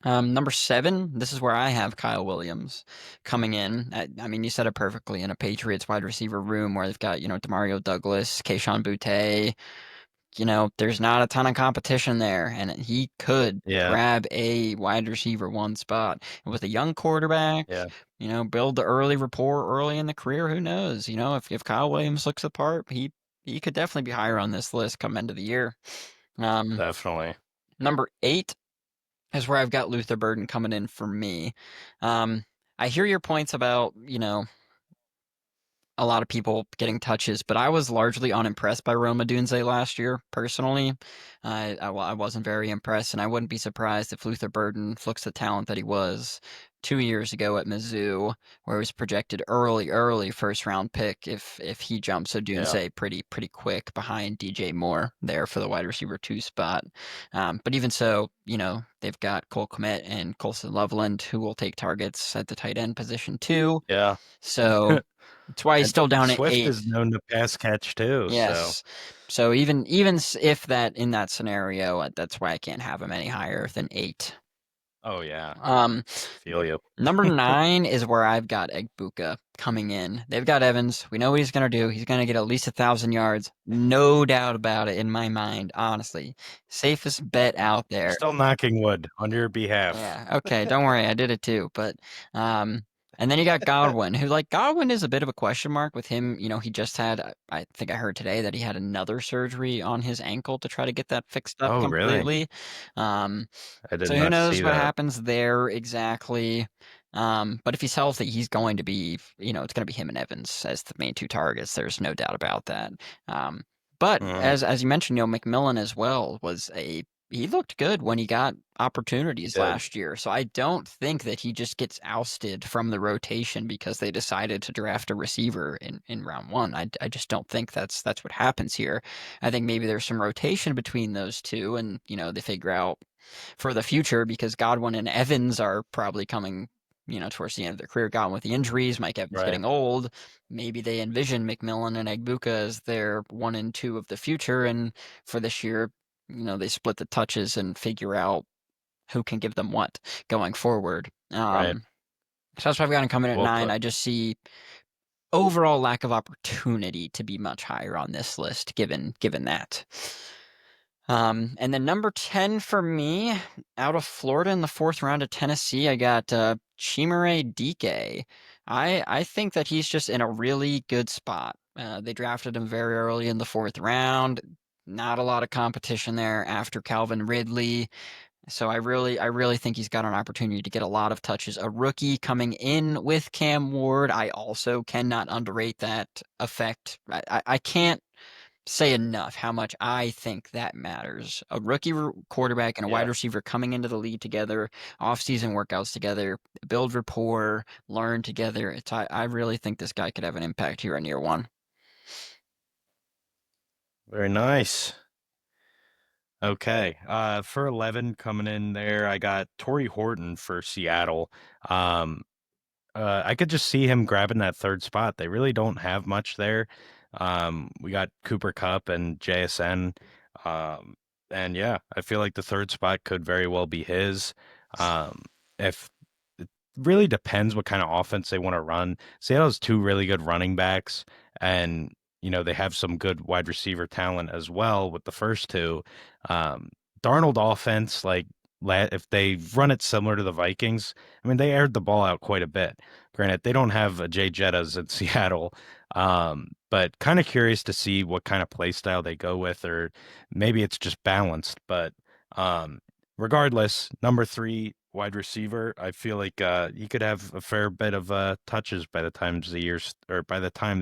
Number 7, this is where I have Kyle Williams coming in. I mean, you said it perfectly in a Patriots wide receiver room where they've got, Demario Douglas, Kayshon Boutte. There's not a ton of competition there, and he could Yeah. grab a wide receiver 1 spot. And with a young quarterback, Yeah. build the early rapport early in the career, who knows? If Kyle Williams looks the part, he could definitely be higher on this list come end of the year. Definitely. Number 8 is where I've got Luther Burden coming in for me. I hear your points about, a lot of people getting touches, but I was largely unimpressed by Rome Odunze last year, personally. I wasn't very impressed, and I wouldn't be surprised if Luther Burden looks the talent that he was 2 years ago at Mizzou, where he was projected early first-round pick if he jumps Yeah. Odunze pretty quick behind DJ Moore there for the wide receiver 2 spot. But even so, they've got Cole Kmet and Colson Loveland, who will take targets at the tight end position too. Yeah. So that's why he's And still down at Swift 8. is known to pass catch too, so Yes. So even if that in that scenario, that's why I can't have him any higher than 8. oh yeah. Um, Feel you. Number 9 is where I've got Egbuka coming in. They've got Evans. We know what he's going to do. He's going to get at least 1,000 yards. No doubt about it in my mind, honestly. Safest bet out there. Still knocking wood on your behalf. Yeah, okay, don't worry, I did it too. But and then you got Godwin, who Godwin is a bit of a question mark with him. He just had, I think I heard today that he had another surgery on his ankle to try to get that fixed up Oh, really? completely. Um, I did so who not see knows what that. happens there exactly. But if he's healthy, he's going to be, it's going to be him and Evans as the main 2 targets. There's no doubt about that. But Mhm. as you mentioned, McMillan as well was a he looked good when he got He opportunities did. last year. So I don't think that he just gets ousted from the rotation because they decided to draft a receiver in round one. I just don't think that's what happens here. I think maybe there's some rotation between those two, and they figure out for the future because Godwin and Evans are probably coming. Towards the end of their career, Godwin with the injuries, Mike Evans Right. getting old. Maybe they envision McMillan and Egbuka as their 1 and 2 of the future, and for this year, they split the touches and figure out who can give them what going forward. Right. So that's why I've got him coming at Well 9. put. I just see overall lack of opportunity to be much higher on this list, given that. And then number 10 for me, out of Florida in the 4th round of Tennessee, I got Chimere Dike. I think that he's just in a really good spot. They drafted him very early in the 4th round. Not a lot of competition there after Calvin Ridley. So I really think he's got an opportunity to get a lot of touches. A rookie coming in with Cam Ward, I also cannot underrate that effect. I can't say enough how much I think that matters. A rookie quarterback and a wide Yeah. receiver coming into the league together, off-season workouts together, build rapport, learn together. I really think this guy could have an impact here in year one. Very nice. Okay. For 11 coming in there, I got Torrey Horton for Seattle. Um, I could just see him grabbing that third spot. They really don't have much there. We got Cooper Cup and JSN. Um, and yeah, I feel like the third spot could very well be his. Um, if it really depends what kind of offense they want to run. Seattle has two really good running backs, and they have some good wide receiver talent as well with the first two. Um, Darnold offense, like if they run it similar to the Vikings, I mean, they aired the ball out quite a bit. Granted, they don't have a Jay Jettas in Seattle, but kind of curious to see what kind of play style they go with, or maybe it's just balanced. But um, regardless, number 3 wide receiver, I feel like he could have a fair bit of touches by the time the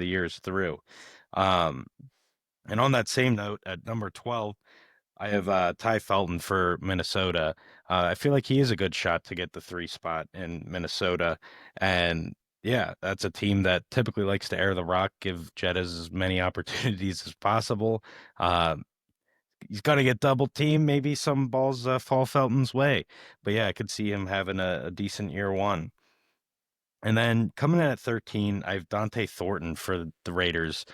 year's through. Um, and on that same note, at number 12. I have Ty Felton for Minnesota. I feel like he is a good shot to get the 3 spot in Minnesota. And yeah, that's a team that typically likes to air the rock, give Jettas as many opportunities as possible. Uh, he's going to get double teamed. Maybe some balls fall Felton's way. But yeah, I could see him having a decent year one. And then coming in at 13, I have Dante Thornton for the Raiders.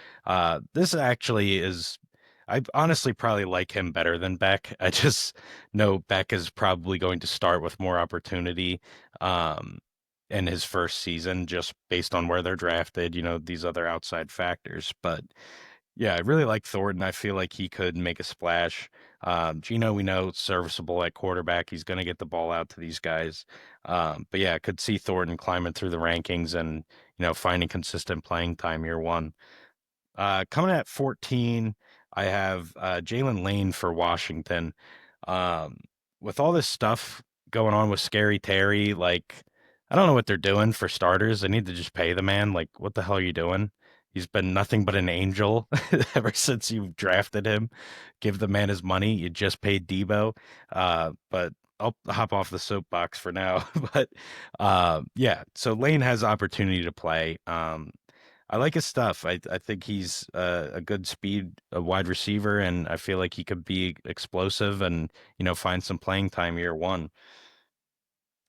This actually is, I honestly probably like him better than Beck. I just know Beck is probably going to start with more opportunity um, in his first season, just based on where they're drafted, these other outside factors. But yeah, I really like Thornton. I feel like he could make a splash. Gino, we know, serviceable at quarterback. He's going to get the ball out to these guys. But yeah, I could see Thornton climbing through the rankings and, finding consistent playing time year one. Coming at 14, I have Jalen Lane for Washington. Um, with all this stuff going on with Scary Terry, like, I don't know what they're doing for starters. They need to just pay the man. Like, what the hell are you doing? He's been nothing but an angel ever since you drafted him. Give the man his money. You just paid Debo. But I'll hop off the soapbox for now. But yeah, so Lane has opportunity to play. I like his stuff. I think he's a good speed, a wide receiver, and I feel like he could be explosive and find some playing time year one.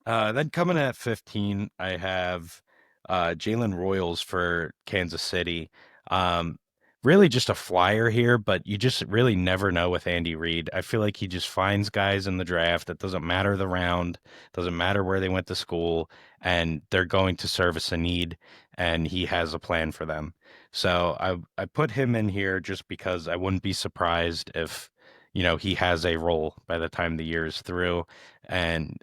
Then coming at 15, I have Jalen Royals for Kansas City. Um, really just a flyer here, but you just really never know with Andy Reid. I feel like he just finds guys in the draft. It doesn't matter the round, doesn't matter where they went to school, and they're going to service a need, and he has a plan for them. So I put him in here just because I wouldn't be surprised if, he has a role by the time the year is through. And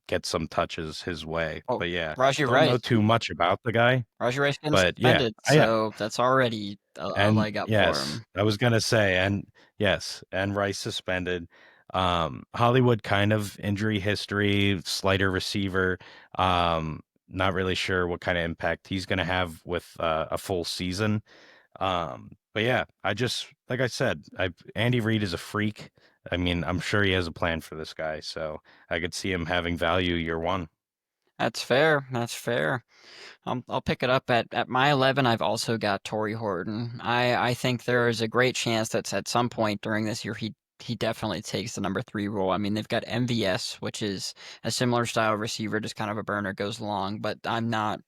get some touches his way. Oh, But yeah, Rajee don't know Rice. too much about the guy. Rajee Rice getting But yeah, suspended, yeah, so that's already a and leg up for yes, him. I was gonna say, and yes, and Rice suspended. Hollywood kind of injury history, slighter receiver. Not really sure what kind of impact he's gonna have with a full season. But yeah, I just like I said, Andy Reid is a freak. I mean, I'm sure he has a plan for this guy, so I could see him having value year one. That's fair. That's fair. I'll pick it up at my 11. I've also got Torrey Horton. I think there is a great chance that at some point during this year he definitely takes the number three role. I mean, they've got MVS, which is a similar style receiver, just kind of a burner, goes long. But I'm not,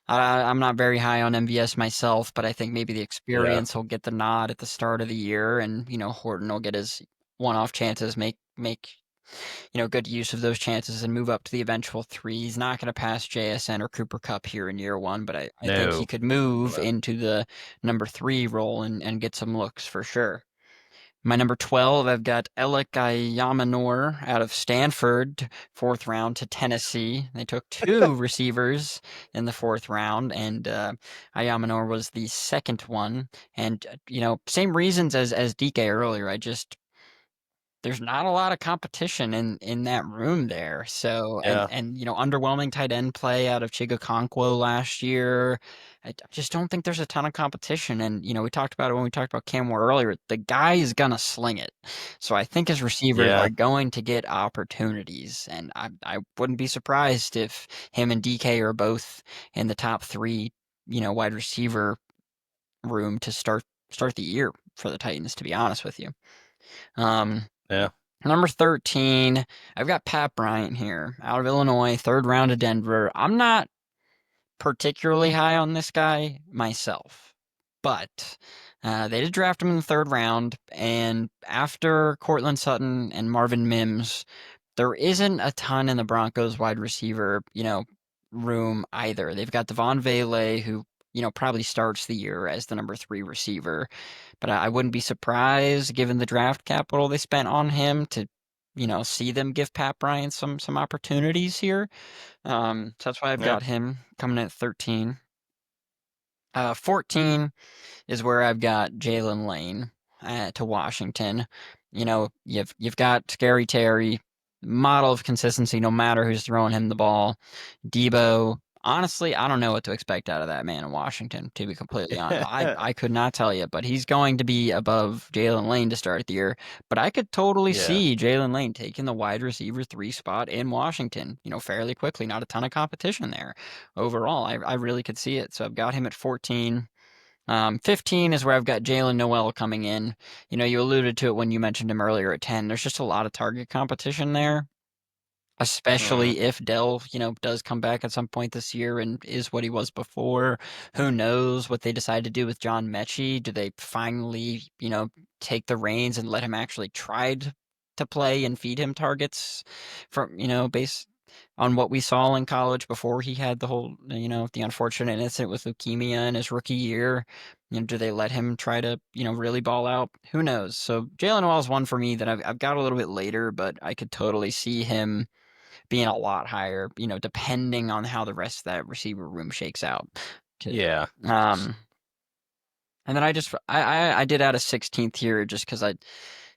I'm not very high on MVS myself. But I think maybe the Yeah, experience will get the nod at the start of the year, and Horton will get his one-off chances, make good use of those chances and move up to the eventual three. He's not going to pass JSN or Cooper Cup here in year one, but I think he no, could move but into the number three role and get some looks for sure. My number 12, I've got Alek Ayamanor out of Stanford, fourth round to Tennessee. They took two receivers in the fourth round, and Ayamanor was the second one. And, same reasons as DK earlier. There's not a lot of competition in that room there. So yeah, underwhelming tight end play out of Chigakonkwo last year. I just don't think there's a ton of competition. And we talked about it when we talked about Cam Ward earlier. The guy is gonna sling it. So I think his receivers yeah, are going to get opportunities. And I wouldn't be surprised if him and DK are both in the top three, wide receiver room to start the year for the Titans, to be honest with you. Um, yeah. Number 13, I've got Pat Bryant here out of Illinois, third round to Denver. I'm not particularly high on this guy myself, but they did draft him in the third round. And after Cortland Sutton and Marvin Mims, there isn't a ton in the Broncos wide receiver, room either. They've got Devon Vele, who, probably starts the year as the number three receiver. But I wouldn't be surprised, given the draft capital they spent on him, to, see them give Pat Bryant some opportunities here. So that's why I've Yeah. got him coming in at 13. 14 is where I've got Jalen Lane to Washington. You've got Scary Terry, model of consistency no matter who's throwing him the ball. Debo, honestly, I don't know what to expect out of that man in Washington, to be completely honest. I could not tell you, but he's going to be above Jalen Lane to start the year. But I could totally Yeah. see Jalen Lane taking the wide receiver three spot in Washington, fairly quickly. Not a ton of competition there overall. I really could see it. So I've got him at 14. 15 is where I've got Jalen Noel coming in. You alluded to it when you mentioned him earlier at 10. There's just a lot of target competition there, Mhm. especially if Dell, does come back at some point this year and is what he was before. Who knows what they decide to do with John Mechie? Do they finally, take the reins and let him actually try to play and feed him targets from, based on what we saw in college before he had the whole, the unfortunate incident with leukemia in his rookie year? Do they let him try to, really ball out? Who knows? So Jalen Noel's one for me that I've got a little bit later, but I could totally see him being a lot higher, depending on how the rest of that receiver room shakes out. Yeah. Um, and then I did add a 16th here just because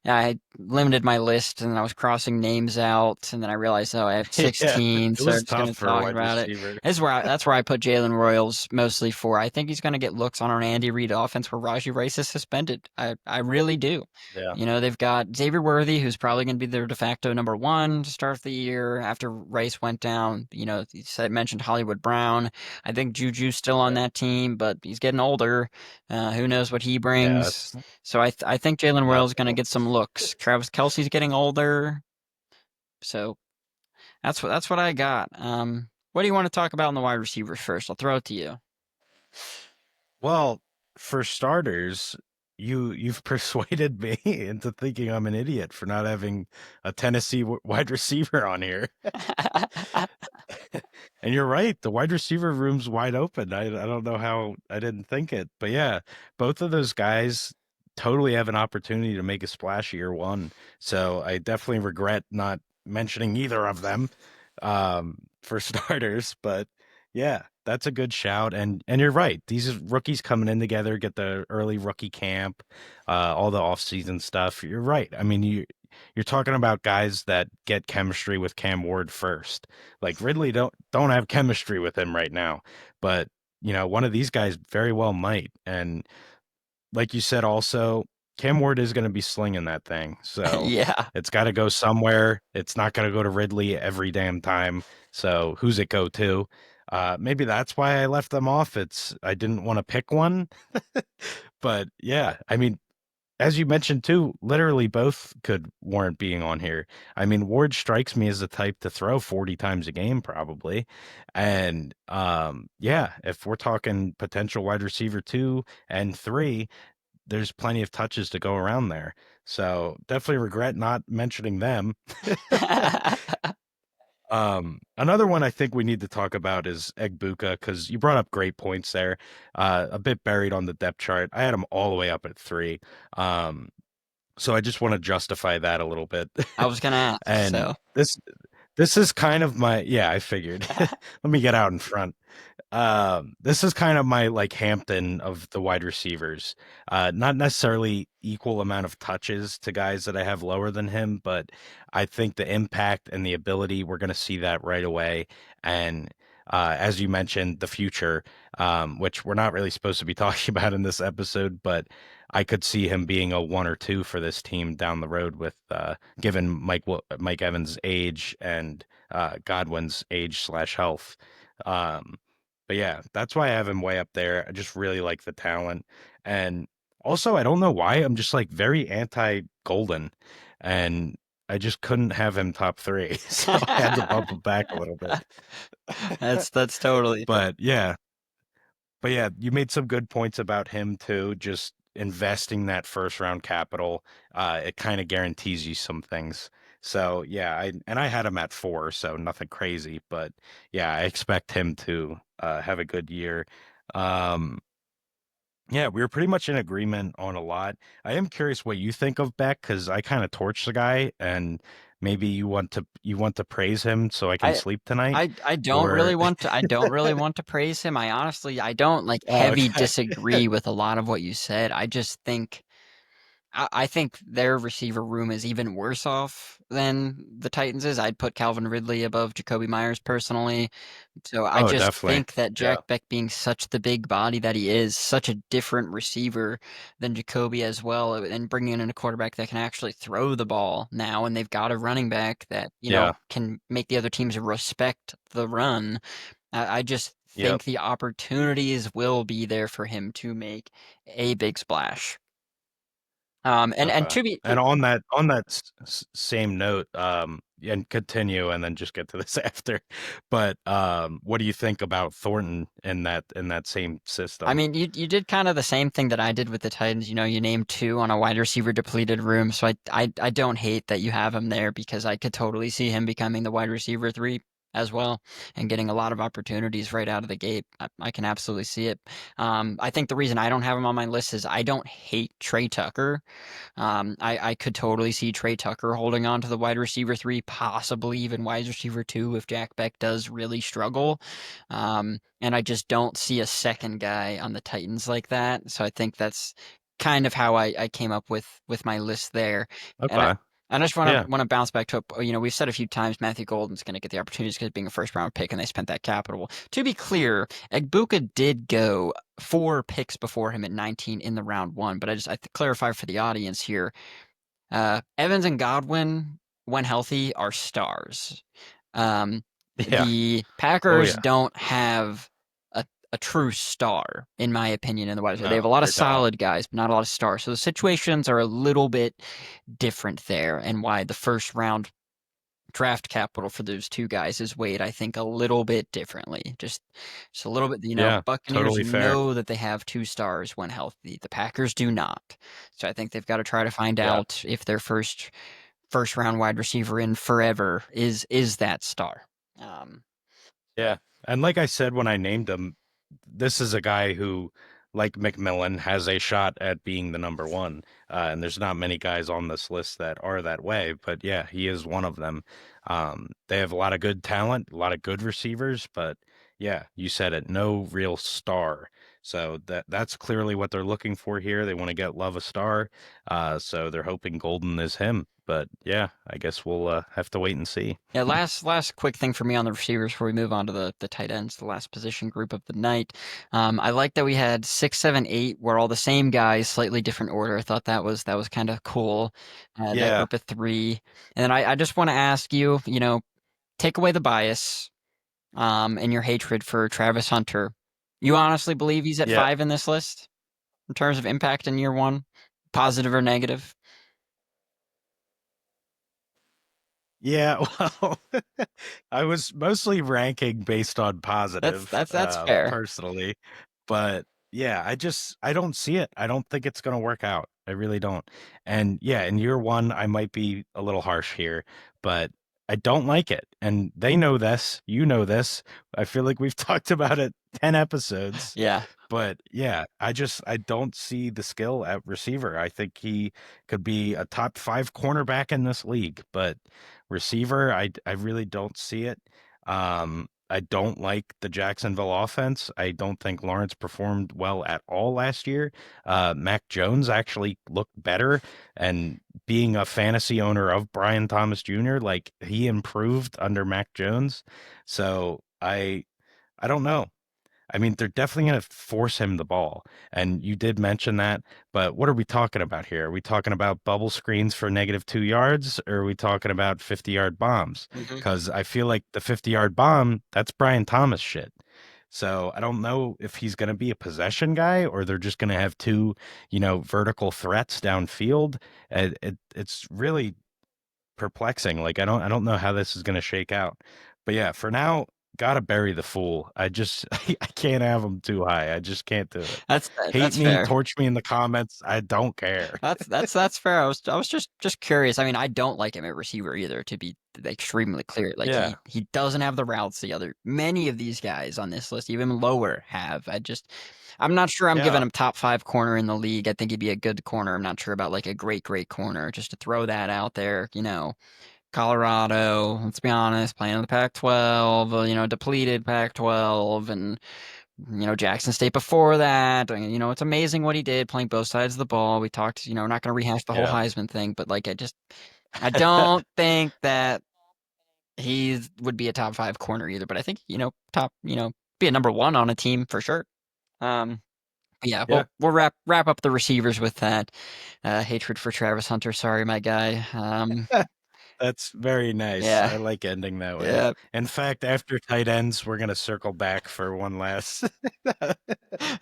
I limited my list and I was crossing names out, and then I realized, oh, I have Yeah. 16, It so I'm was just tough going to for a talk wide about it. receiver. That's where I put Jalen Royals mostly for. I think he's going to get looks on an Andy Reid offense where Raji Rice is suspended. I really do. Yeah. They've got Xavier Worthy, who's probably going to be their de facto number one to start the year after Rice went down. You said mentioned Hollywood Brown. I think Juju's still on Yeah. that team, but he's getting older. Who knows what he Yeah. brings? So I think Jalen Not Royals is going to get some looks. Travis Kelce's getting older, so that's what I got. What do you want to talk about in the wide receivers first? I'll throw it to you. well, for starters, you've persuaded me into thinking I'm an idiot for not having a Tennessee wide receiver on here. And you're right, the wide receiver room's wide open. I don't know how I didn't think it, but yeah, both of those guys totally have an opportunity to make a splash year one. So I definitely regret not mentioning either of them for starters. But yeah, that's a good shout. And you're right, these rookies coming in together, get the early rookie camp, all the off-season stuff. You're right. I mean, you're talking about guys that get chemistry with Cam Ward first. Like Ridley don't have chemistry with him right now, but one of these guys very well might. And like you said, also Cam Ward is going to be slinging that thing. So Yeah. it's got to go somewhere. It's not going to go to Ridley every damn time. So who's it go to? Maybe that's why I left them off. I didn't want to pick one. But yeah, I mean, as you mentioned too, literally both could warrant being on here. I mean, Ward strikes me as the type to throw 40 times a game, probably. And yeah, if we're talking potential wide receiver 2 and 3, there's plenty of touches to go around there. So definitely regret not mentioning them. Another one I think we need to talk about is Egbuka, because you brought up great points there. A bit buried on the depth chart. I had him all the way up at 3. Um, so I just want to justify that a little bit. I was gonna ask, And so. this is kind of my, yeah, I figured. Let me get out in front. This is kind of my like Hampton of the wide receivers. Not necessarily equal amount of touches to guys that I have lower than him, but I think the impact and the ability, we're going to see that right away. And as you mentioned, the future, which we're not really supposed to be talking about in this episode, but I could see him being a 1 or 2 for this team down the road with given Mike Evans' age and Godwin's age/health. Um, but yeah, that's why I have him way up there. I just really like the talent. And also, I don't know why, I'm just like very anti Golden. And I just couldn't have him top 3. So I had to bump him back a little bit. That's totally fair. But yeah. But yeah, you made some good points about him too. Just investing that first round capital, it kind of guarantees you some things. So yeah, I had him at 4, so nothing crazy, but yeah, I expect him to have a good year. Um, yeah, we were pretty much in agreement on a lot. I am curious what you think of Beck, because I kind of torched the guy, and maybe you want to praise him so I can I sleep tonight, I don't really or want to I don't really want to praise him. I honestly I don't like oh, heavy okay. disagree with a lot of what you said. I just think I think their receiver room is even worse off than the Titans is. I'd put Calvin Ridley above Jacoby Myers personally. So I Oh, just definitely. think that Yeah. Jack Beck being such the big body that he is, such a different receiver than Jacoby as well, and bringing in a quarterback that can actually throw the ball now, and they've got a running back that, Yeah. can make the other teams respect the run. I just Yep. think the opportunities will be there for him to make a big splash. And Okay. to be And on that same note, and continue, and then just get to this after. But what do you think about Thornton in that same I system? mean, you did kind of the same thing that I did with the Titans. You named 2 on a wide receiver depleted room, so I don't hate that you have him there because I could totally see him becoming the wide receiver 3 as well and getting a lot of opportunities right out of the gate. I can absolutely see it. I think the reason I don't have him on my list is I don't hate Trey Tucker. I could totally see Trey Tucker holding on to the wide receiver 3, possibly even wide receiver 2 if Jack Beck does really struggle. And I just don't see a second guy on the Titans like that. So I think that's kind of how I came up with my list there. And Okay. I just want Yeah. to bounce back to we've said a few times Matthew Golden's going to get the opportunities because being a first round pick and they spent that capital. To be clear, Egbuka did go 4 picks before him at 19 in the round 1, but I clarify for the audience here. Evans and Godwin, when healthy, are stars. Um, Yeah. the Oh Packers yeah. don't have a true star, in my opinion, in the wide receiver. They have a No, lot of they don't. solid guys, but not a lot of stars. So the situations are a little bit different there, and why the first round draft capital for those 2 guys is weighed, I think, a little bit differently. Just a little bit, Yeah. Buccaneers Totally fair. know that they have 2 stars when healthy. The Packers do not. So I think they've got to try to find Yeah. out if their first round wide receiver in forever is that star. Um, Yeah. And like I said when I named him, this is a guy who, like McMillan, has a shot at being the number 1. And there's not many guys on this list that are that way, but yeah, he is one of them. They have a lot of good talent, a lot of good receivers, but yeah, you said it, no real star. So that's clearly what they're looking for here. They want to get Love a star. So they're hoping Golden is him. But yeah, I guess we'll have to wait and see. Yeah, last quick thing for me on the receivers before we move on to the tight ends, the last position group of the night. I like that we had 6, 7, 8 were all the same guys, slightly different order. I thought that was kind of cool. That Yeah, group of three, and then I just want to ask you, take away the bias, and your hatred for Travis Hunter. You honestly believe he's at yeah. 5 in this list in terms of impact in year one, positive or negative? Yeah, well, I was mostly ranking based on That's positive, that's that's fair. personally, but yeah, I don't see it. I don't think it's gonna work out. I really don't. And yeah, in year one, I might be a little harsh here, but I don't like it. And they know this. You know this. I feel like we've talked about it 10 episodes. Yeah. But yeah, I don't see the skill at receiver. I think he could be a top 5 cornerback in this league, but receiver, I really don't see it. I don't like the Jacksonville offense. I don't think Lawrence performed well at all last year. Mac Jones actually looked better, and being a fantasy owner of Brian Thomas Jr., like he improved under Mac Jones. So I don't know. I mean, they're definitely going to force him the ball. And you did mention that, but what are we talking about here? Are we talking about bubble screens for -2 yards, or are we talking about 50-yard bombs? Hmm. Because I feel like the 50-yard bomb, that's Brian Thomas shit. So I don't know if he's going to be a possession guy or they're just going to have two, vertical threats downfield. It's really perplexing. Like I don't know how this is going to shake out. But yeah, for now, gotta bury the fool. I just I can't have him too high. I just can't do it. That's Hate that's me, fair. torch me in the comments. I don't care. That's fair. I was just curious. I mean, I don't like him at receiver either, to be extremely clear. Like Yeah. he doesn't have the routes the other many of these guys on this list, even lower, have. I'm not sure I'm giving Yeah. him top 5 corner in the league. I think he'd be a good corner. I'm not sure about like a great corner. Just to throw that out there, Colorado, let's be honest, playing in the Pac-12, depleted Pac-12, and Jackson State before that. It's amazing what he did playing both sides of the ball. We talked, we're not going to rehash the whole Yeah. Heisman thing, but like I don't think that he would be a top 5 corner either. But I think top, be a number 1 on a team for sure. Um, yeah, Yeah. we'll wrap up the receivers with that. Hatred for Travis Hunter. Sorry, my guy. That's very nice. Yeah, I like ending that way. yeah. In fact, after tight ends, we're gonna circle back for one last.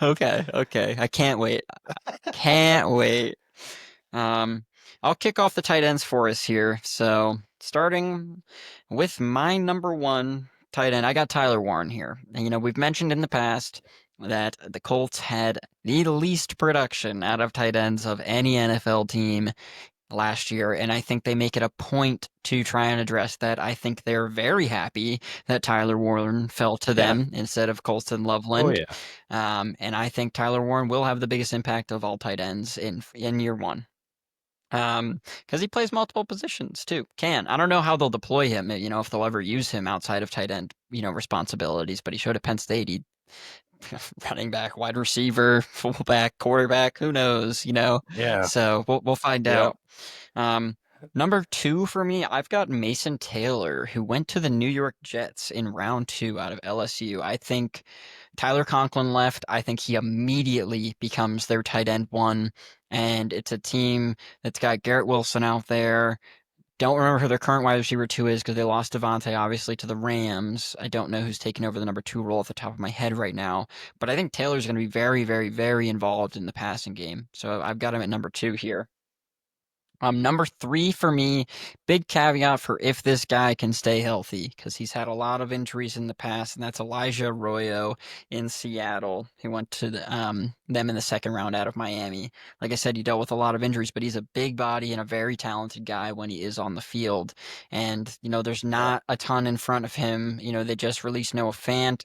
Okay, okay. I can't wait. Can't wait. Um, I'll kick off the tight ends for us here. So, starting with my number 1 tight end, I got Tyler Warren here. And, we've mentioned in the past that the Colts had the least production out of tight ends of any NFL team last year, and I think they make it a point to try and address that. I think they're very happy that Tyler Warren fell to Yeah. them instead of Colston Oh Loveland. yeah. And I think Tyler Warren will have the biggest impact of all tight ends in year one. Because he plays multiple positions too. I don't know how they'll deploy him, if they'll ever use him outside of tight end, responsibilities, but he showed at Penn State he running back, wide receiver, fullback, quarterback, who knows. Yeah. So we'll find Yeah. out. Um, Number 2 for me, I've got Mason Taylor, who went to the New York Jets in round 2 out of LSU. I think Tyler Conklin left. I think he immediately becomes their tight end 1, and it's a team that's got Garrett Wilson out there. Don't remember who their current wide receiver 2 is because they lost Devontae, obviously, to the Rams. I don't know who's taking over the number 2 role off the top of my head right now, but I think Taylor's going to be very, very, very involved in the passing game. So I've got him at number 2 here. Number 3 for me, big caveat for if this guy can stay healthy, because he's had a lot of injuries in the past, and that's Elijah Arroyo in Seattle. He went to them in the second round out of Miami. Like I said, he dealt with a lot of injuries, but he's a big body and a very talented guy when he is on the field. And, there's Yeah. not a ton in front of him. They just released Noah Fant.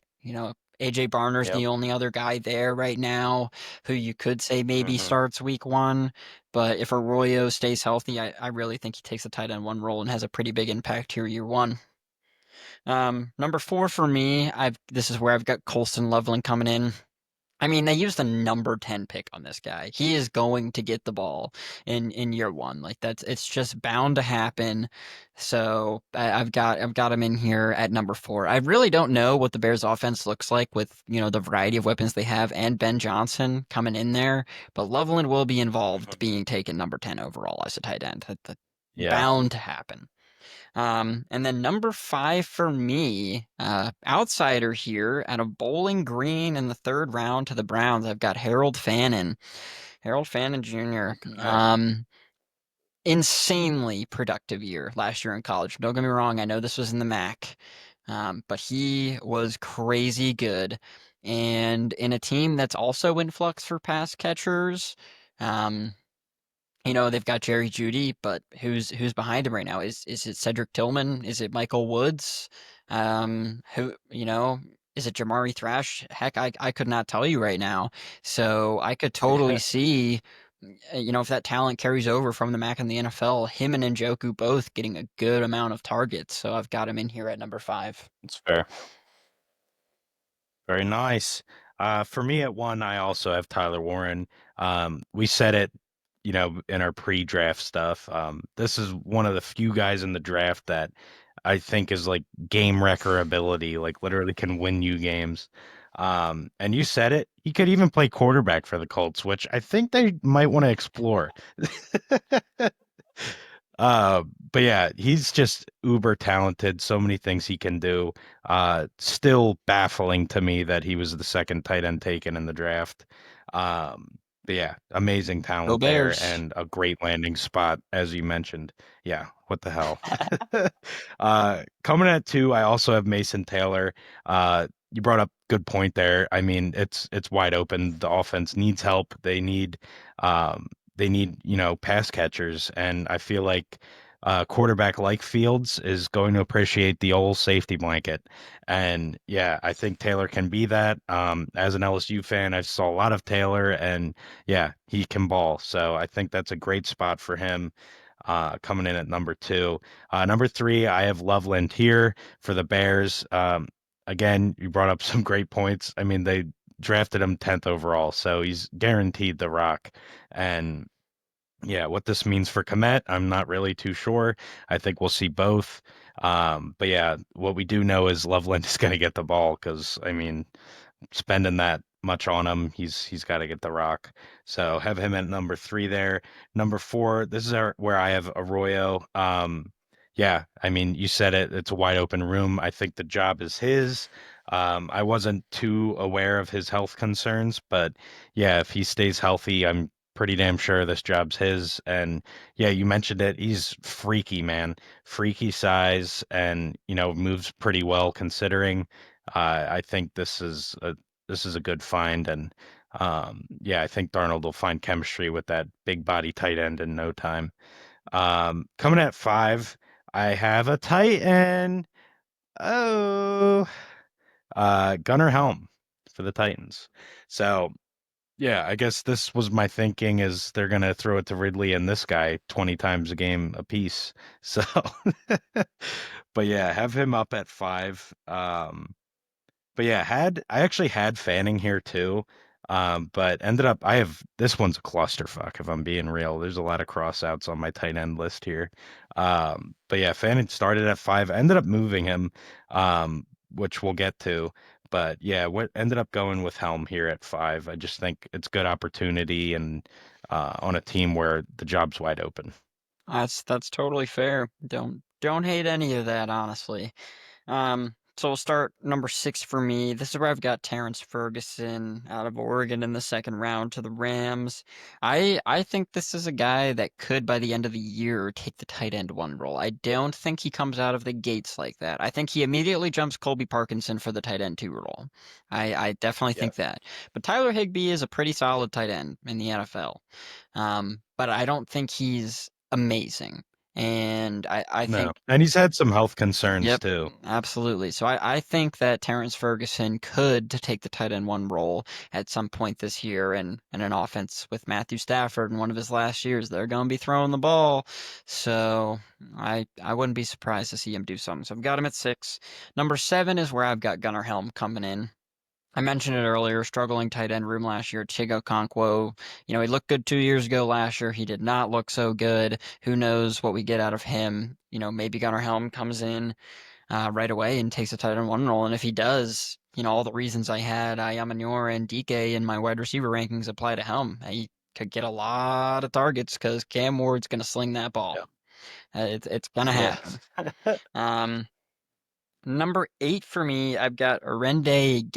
AJ Barner's Yep. the only other guy there right now who you could say maybe Hmm. starts week 1. But if Arroyo stays healthy, I really think he takes the tight end 1 role and has a pretty big impact here year 1. Number 4 for me, this is where I've got Colston Loveland coming in. I mean, they used the number 10 pick on this guy. He is going to get the ball in year one. Like it's just bound to happen. So I've got him in here at number 4. I really don't know what the Bears offense looks like with, the variety of weapons they have and Ben Johnson coming in there, but Loveland will be involved Mhm. being taken number 10 overall as a tight end. That's Yeah. bound to happen. And then number 5 for me, outsider here out of Bowling Green in the third round to the Browns, I've got Harold Fannin. Harold Fannin Jr. Okay. Insanely productive year last year in college. Don't get me wrong, I know this was in the MAC, but he was crazy good. And in a team that's also in flux for pass catchers, um, they've got Jerry Jeudy, but who's behind him right now? Is it Cedric Tillman? Is it Michael Woods? Who, is it Jamari Thrash? Heck, I could not tell you right now. So I could totally Yeah. see, if that talent carries over from the MAC and the NFL, him and Njoku both getting a good amount of targets. So I've got him in here at number 5. It's fair. Very nice. For me at 1, I also have Tyler Warren. We said it, in our pre-draft stuff. This is one of the few guys in the draft that I think is like game wrecker ability, like literally can win you games. And you said it, he could even play quarterback for the Colts, which I think they might want to explore. Uh, but yeah, he's just uber talented. So many things he can do. Still baffling to me that he was the second tight end taken in the draft. But yeah, amazing Go talent there Bears. and a great landing spot, as you mentioned. Yeah, what the hell? Coming at 2, I also have Mason Taylor. You brought up good point there. I mean, it's wide open. The offense needs help. Um, they need, pass catchers. And I feel like quarterback like Fields is going to appreciate the old safety blanket. And yeah, I think Taylor can be that. As an LSU fan, I saw a lot of Taylor and yeah, he can ball. So I think that's a great spot for him. Coming in at number 2. Number 3, I have Loveland here for the Bears. Again, you brought up some great points. I mean, they drafted him 10th overall, so he's guaranteed the rock. And yeah, what this means for Komet, I'm not really too sure. I think we'll see both. But yeah, what we do know is Loveland is going to get the ball because, I mean, spending that much on him, he's got to get the rock. So have him at number 3 there. Number 4, this is where I have Arroyo. Yeah, I mean, you said it. It's a wide open room. I think the job is his. I wasn't too aware of his health concerns, but yeah, if he stays healthy, I'm pretty damn sure this job's his. And yeah, you mentioned it. He's freaky, man. Freaky size and, moves pretty well considering. I think this is a good find, and yeah, I think Darnold will find chemistry with that big body tight end in no time. Coming at 5, I have a tight end. Oh, Gunnar Helm for the Titans. So yeah, I guess this was my thinking is they're gonna throw it to Ridley and this guy 20 times a game apiece. So, but yeah, have him up at 5. But yeah, I actually had Fanning here too, but ended up I have this one's a clusterfuck if I'm being real. There's a lot of crossouts on my tight end list here. But yeah, Fanning started at 5, ended up moving him, which we'll get to. But yeah, what ended up going with Helm here at 5. I just think it's good opportunity and on a team where the job's wide open. That's totally fair. Don't hate any of that, honestly. So we'll start number 6 for me. This is where I've got Terrence Ferguson out of Oregon in the second round to the Rams. I think this is a guy that could, by the end of the year, take the tight end 1 role. I don't think he comes out of the gates like that. I think he immediately jumps Colby Parkinson for the tight end 2 role. I definitely Yeah. think that. But Tyler Higbee is a pretty solid tight end in the NFL. But I don't think he's amazing. And I No. think And he's had some health concerns Yep, too. absolutely. So I think that Terrence Ferguson could to take the tight end 1 role at some point this year and an offense with Matthew Stafford in one of his last years. They're going to be throwing the ball. So I wouldn't be surprised to see him do something. So I've got him at 6. Number 7 is where I've got Gunnar Helm coming in. I mentioned it earlier, struggling tight end room last year. Chigo Okonkwo, he looked good 2 years ago. Last year, he did not look so good. Who knows what we get out of him? Maybe Gunnar Helm comes in right away and takes a tight end one role. And if he does, all the reasons I had Ayamanyor and DK in my wide receiver rankings apply to Helm. He could get a lot of targets because Cam Ward's going to sling that ball. Yeah. It's going to Yeah. happen. Number 8 for me, I've got Orende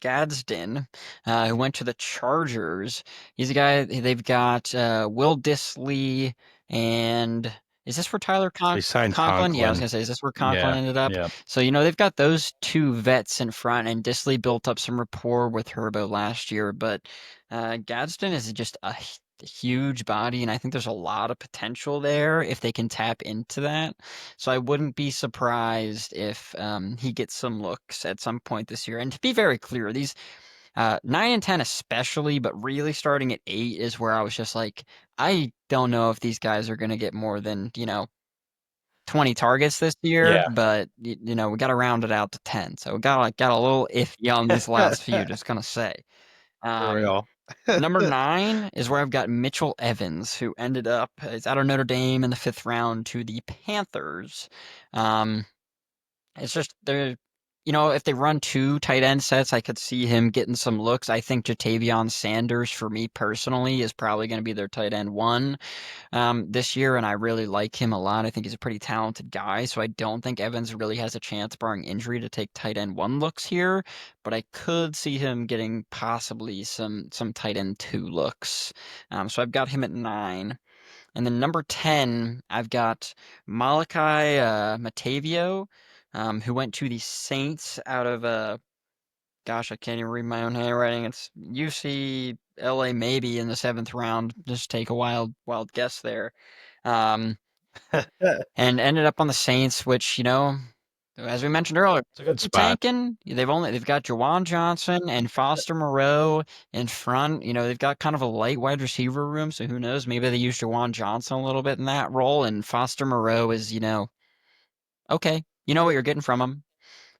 Gadsden, who went to the Chargers. He's a guy, they've got Will Dissly, and is this where Tyler They signed Conklin? Yeah, I was Conklin. going to say, is this where Conklin Yeah. ended up? Yeah. So, they've got those two vets in front, and Dissly built up some rapport with Herbo last year, but Gadsden is just a huge body, and I think there's a lot of potential there if they can tap into that. So I wouldn't be surprised if he gets some looks at some point this year. And to be very clear, these 9 and 10 especially, but really starting at 8 is where I was just like, I don't know if these guys are going to get more than 20 targets this year, Yeah. but we got to round it out to 10. So we got a little iffy on these last few. Just gonna say. For Um, real. Number 9 is where I've got Mitchell Evans, who ended up is out of Notre Dame in the 5th round to the Panthers. Um, it's just they're, if they run 2 tight end sets, I could see him getting some looks. I think Jatavion Sanders, for me personally, is probably going to be their tight end 1 this year, and I really like him a lot. I think he's a pretty talented guy, so I don't think Evans really has a chance, barring injury, to take tight end 1 looks here, but I could see him getting possibly some tight end 2 looks. So I've got him at 9. And then number 10, I've got Malachi Matavio, who went to the Saints out of gosh, I can't even read my own handwriting. It's UCLA maybe in the 7th round. Just take a wild guess there. Um, and ended up on the Saints, which, as we mentioned earlier, It's a good they're spot. tanking. They've got Jawan Johnson and Foster Moreau in front. They've got kind of a light wide receiver room, so who knows? Maybe they use Jawan Johnson a little bit in that role, and Foster Moreau is, okay. You know what you're getting from him.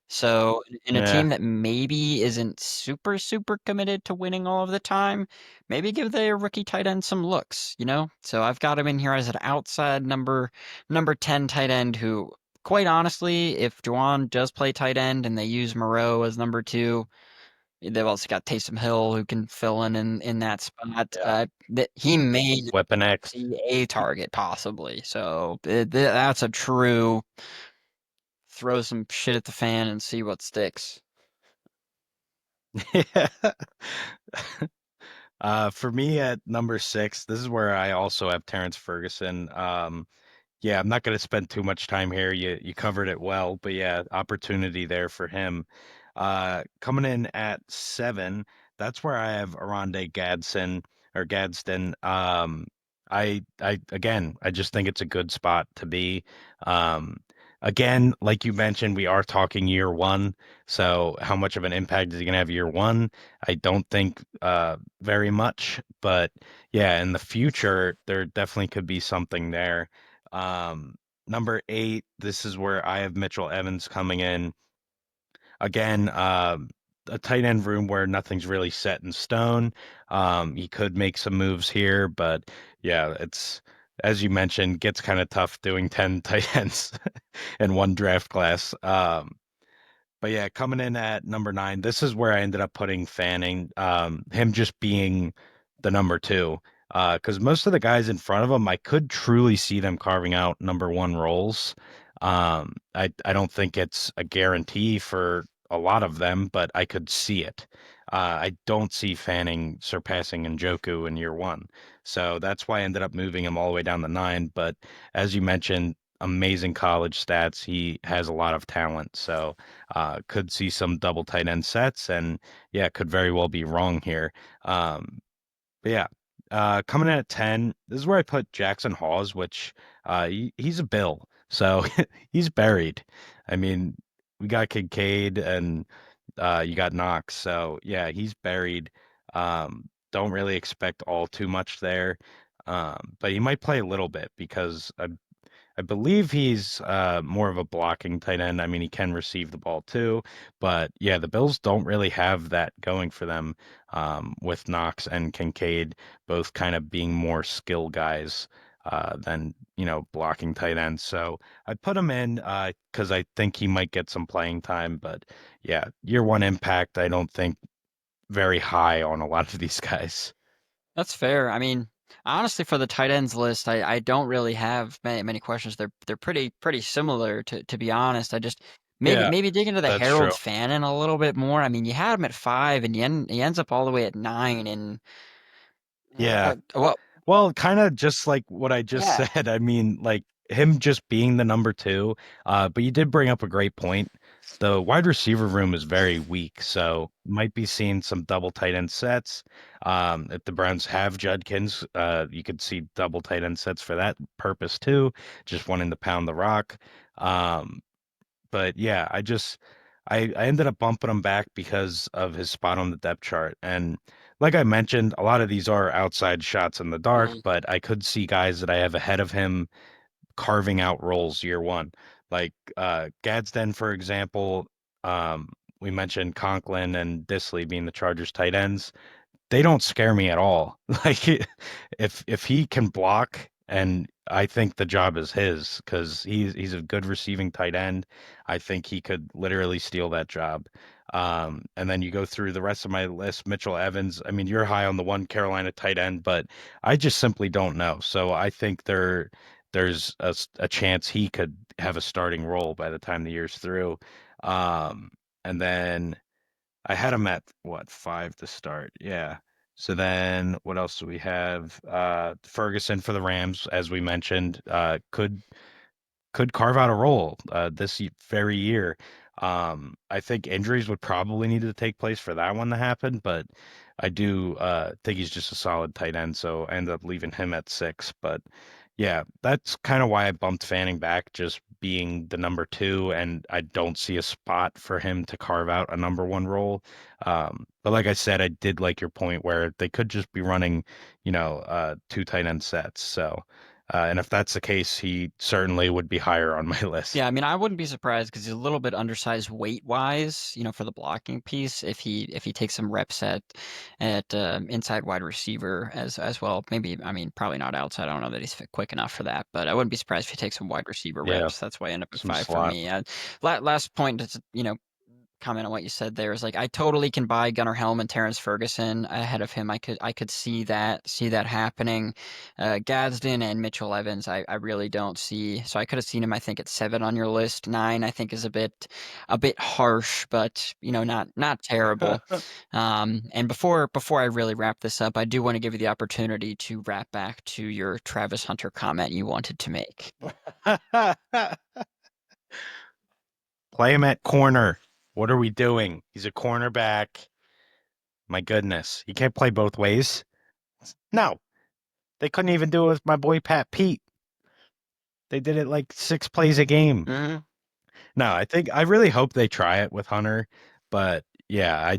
So in a Yeah. team that maybe isn't super, super committed to winning all of the time, maybe give their rookie tight end some looks. So I've got him in here as an outside number 10 tight end who, quite honestly, if Juwan does play tight end and they use Moreau as number 2, they've also got Taysom Hill who can fill in that spot. Yeah. That he may Weapon X. see a target possibly. So that's a true throw some shit at the fan and see what sticks. Yeah. For me at number 6, this is where I also have Terrence Ferguson. Yeah, I'm not going to spend too much time here. You covered it well, but yeah, opportunity there for him. Coming in at 7, that's where I have Aronde Gadsden. I again, I just think it's a good spot to be. Um, Again, like you mentioned, we are talking year one. So how much of an impact is he going to have year one? I don't think very much, but yeah, in the future, there definitely could be something there. Um, Number 8, this is where I have Mitchell Evans coming in. Again, a tight end room where nothing's really set in stone. He could make some moves here, but yeah, it's as you mentioned, gets kind of tough doing 10 tight ends in one draft class. But yeah, coming in at number 9, this is where I ended up putting Fanning, him just being the number 2. Because most of the guys in front of him, I could truly see them carving out number 1 roles. I don't think it's a guarantee for a lot of them, but I could see it. I don't see Fanning surpassing Njoku in year 1. So that's why I ended up moving him all the way down to 9. But as you mentioned, amazing college stats. He has a lot of talent. So could see some double tight end sets, and yeah, could very well be wrong here. But yeah, coming in at 10, this is where I put Jackson Hawes, which he's a Bill, so he's buried. I mean, we got Kincaid and you got Knox, so yeah, he's buried. Don't really expect all too much there, but he might play a little bit because I believe he's more of a blocking tight end. I mean, he can receive the ball too, but yeah, the Bills don't really have that going for them with Knox and Kincaid both kind of being more skill guys than blocking tight ends. So I put him in because I think he might get some playing time. But yeah, year one impact, I don't think very high on a lot of these guys. That's fair. I mean, honestly, for the tight ends list, I don't really have many questions. They're pretty similar to be honest. I just Yeah, maybe dig into the that's Harold true. Fannin a little bit more. I mean, you had him at 5, and he ends up all the way at 9. And Yeah. well, Well, kind of just like what I just yeah, said. I mean, like him just being the number two. But you did bring up a great point. The wide receiver room is very weak, so might be seeing some double tight end sets. If the Browns have Judkins, you could see double tight end sets for that purpose too, just wanting to pound the rock. Um, but yeah, I ended up bumping him back because of his spot on the depth chart. And like I mentioned, a lot of these are outside shots in the dark, mhm. but I could see guys that I have ahead of him carving out roles year one. Like Gadsden, for example, we mentioned Conklin and Disley being the Chargers tight ends. They don't scare me at all. Like if he can block, and I think the job is his because he's a good receiving tight end. I think he could literally steal that job. And then you go through the rest of my list, Mitchell Evans. I mean, you're high on the one Carolina tight end, but I just simply don't know. So I think there's a chance he could have a starting role by the time the year's through. And then I had him at what, 5 to start. Yeah. So then what else do we have? Ferguson for the Rams, as we mentioned, could carve out a role this very year. I think injuries would probably need to take place for that one to happen, but I do think he's just a solid tight end, so I ended up leaving him at 6. But yeah, that's kind of why I bumped Fanning back, just being the number two, and I don't see a spot for him to carve out a number one role. But like I said, I did like your point where they could just be running, two tight end sets. So. And if that's the case, he certainly would be higher on my list. Yeah, I mean, I wouldn't be surprised because he's a little bit undersized weight wise, for the blocking piece. If he takes some reps at inside wide receiver as well. Maybe, I mean, probably not outside. I don't know that he's fit quick enough for that, but I wouldn't be surprised if he takes some wide receiver Yeah, reps. That's why I end up at some 5 for slot. me. Last point, comment on what you said there is like I totally can buy Gunnar Helm and Terrence Ferguson ahead of him. I could see that happening. Gadsden and Mitchell Evans, I really don't see. So I could have seen him I think at 7 on your list. 9 I think is a bit harsh, but not terrible. And before I really wrap this up, I do want to give you the opportunity to wrap back to your Travis Hunter comment you wanted to make. Play him at corner. What are we doing? He's a cornerback. My goodness. He can't play both ways. No, they couldn't even do it with my boy Pat Pete. They did it like 6 plays a game. Hmm. No, I really hope they try it with Hunter, but yeah, I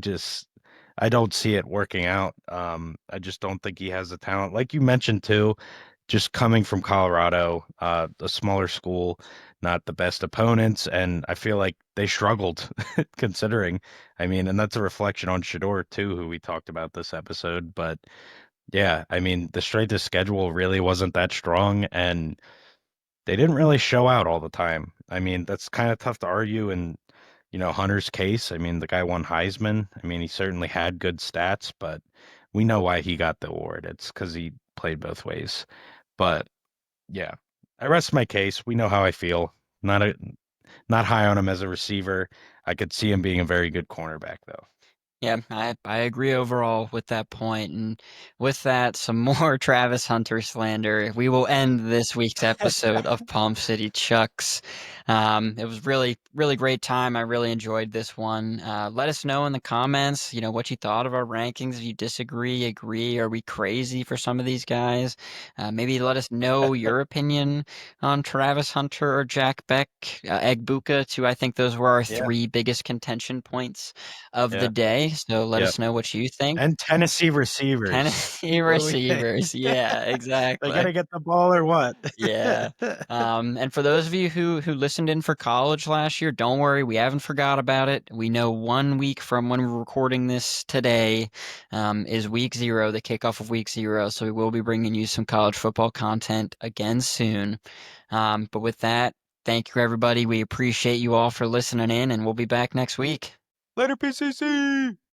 don't see it working out. I just don't think he has the talent. Like you mentioned too, just coming from Colorado, a smaller school, not the best opponents, and I feel like they struggled considering. I mean, and that's a reflection on Shador too, who we talked about this episode. But yeah, I mean, the strength of schedule really wasn't that strong, and they didn't really show out all the time. I mean, that's kind of tough to argue in, Hunter's case. I mean, the guy won Heisman. I mean, he certainly had good stats, but we know why he got the award. It's because he played both ways. But yeah, I rest my case. We know how I feel. Not high on him as a receiver. I could see him being a very good cornerback, though. Yeah, I agree overall with that point. And with that, some more Travis Hunter slander. We will end this week's episode of Palm City Chucks. It was really, really great time. I really enjoyed this one. Let us know in the comments, what you thought of our rankings. If you disagree, agree, are we crazy for some of these guys? Maybe let us know your opinion on Travis Hunter or Jack Beck, Egbuka, too. I think those were our Yeah, 3 biggest contention points of the yeah. day. Friday, so let Yep. us know what you think. And Tennessee receivers. Tennessee What do we think? receivers. Yeah, They exactly. gotta get the ball or what? Yeah. And for those of you who listened in for college last year, don't worry, we haven't forgot about it. We know 1 week from when we're recording this today is week 0, the kickoff of week 0. So we will be bringing you some college football content again soon. But with that, thank you, everybody. We appreciate you all for listening in, and we'll be back next week. Later, PCC!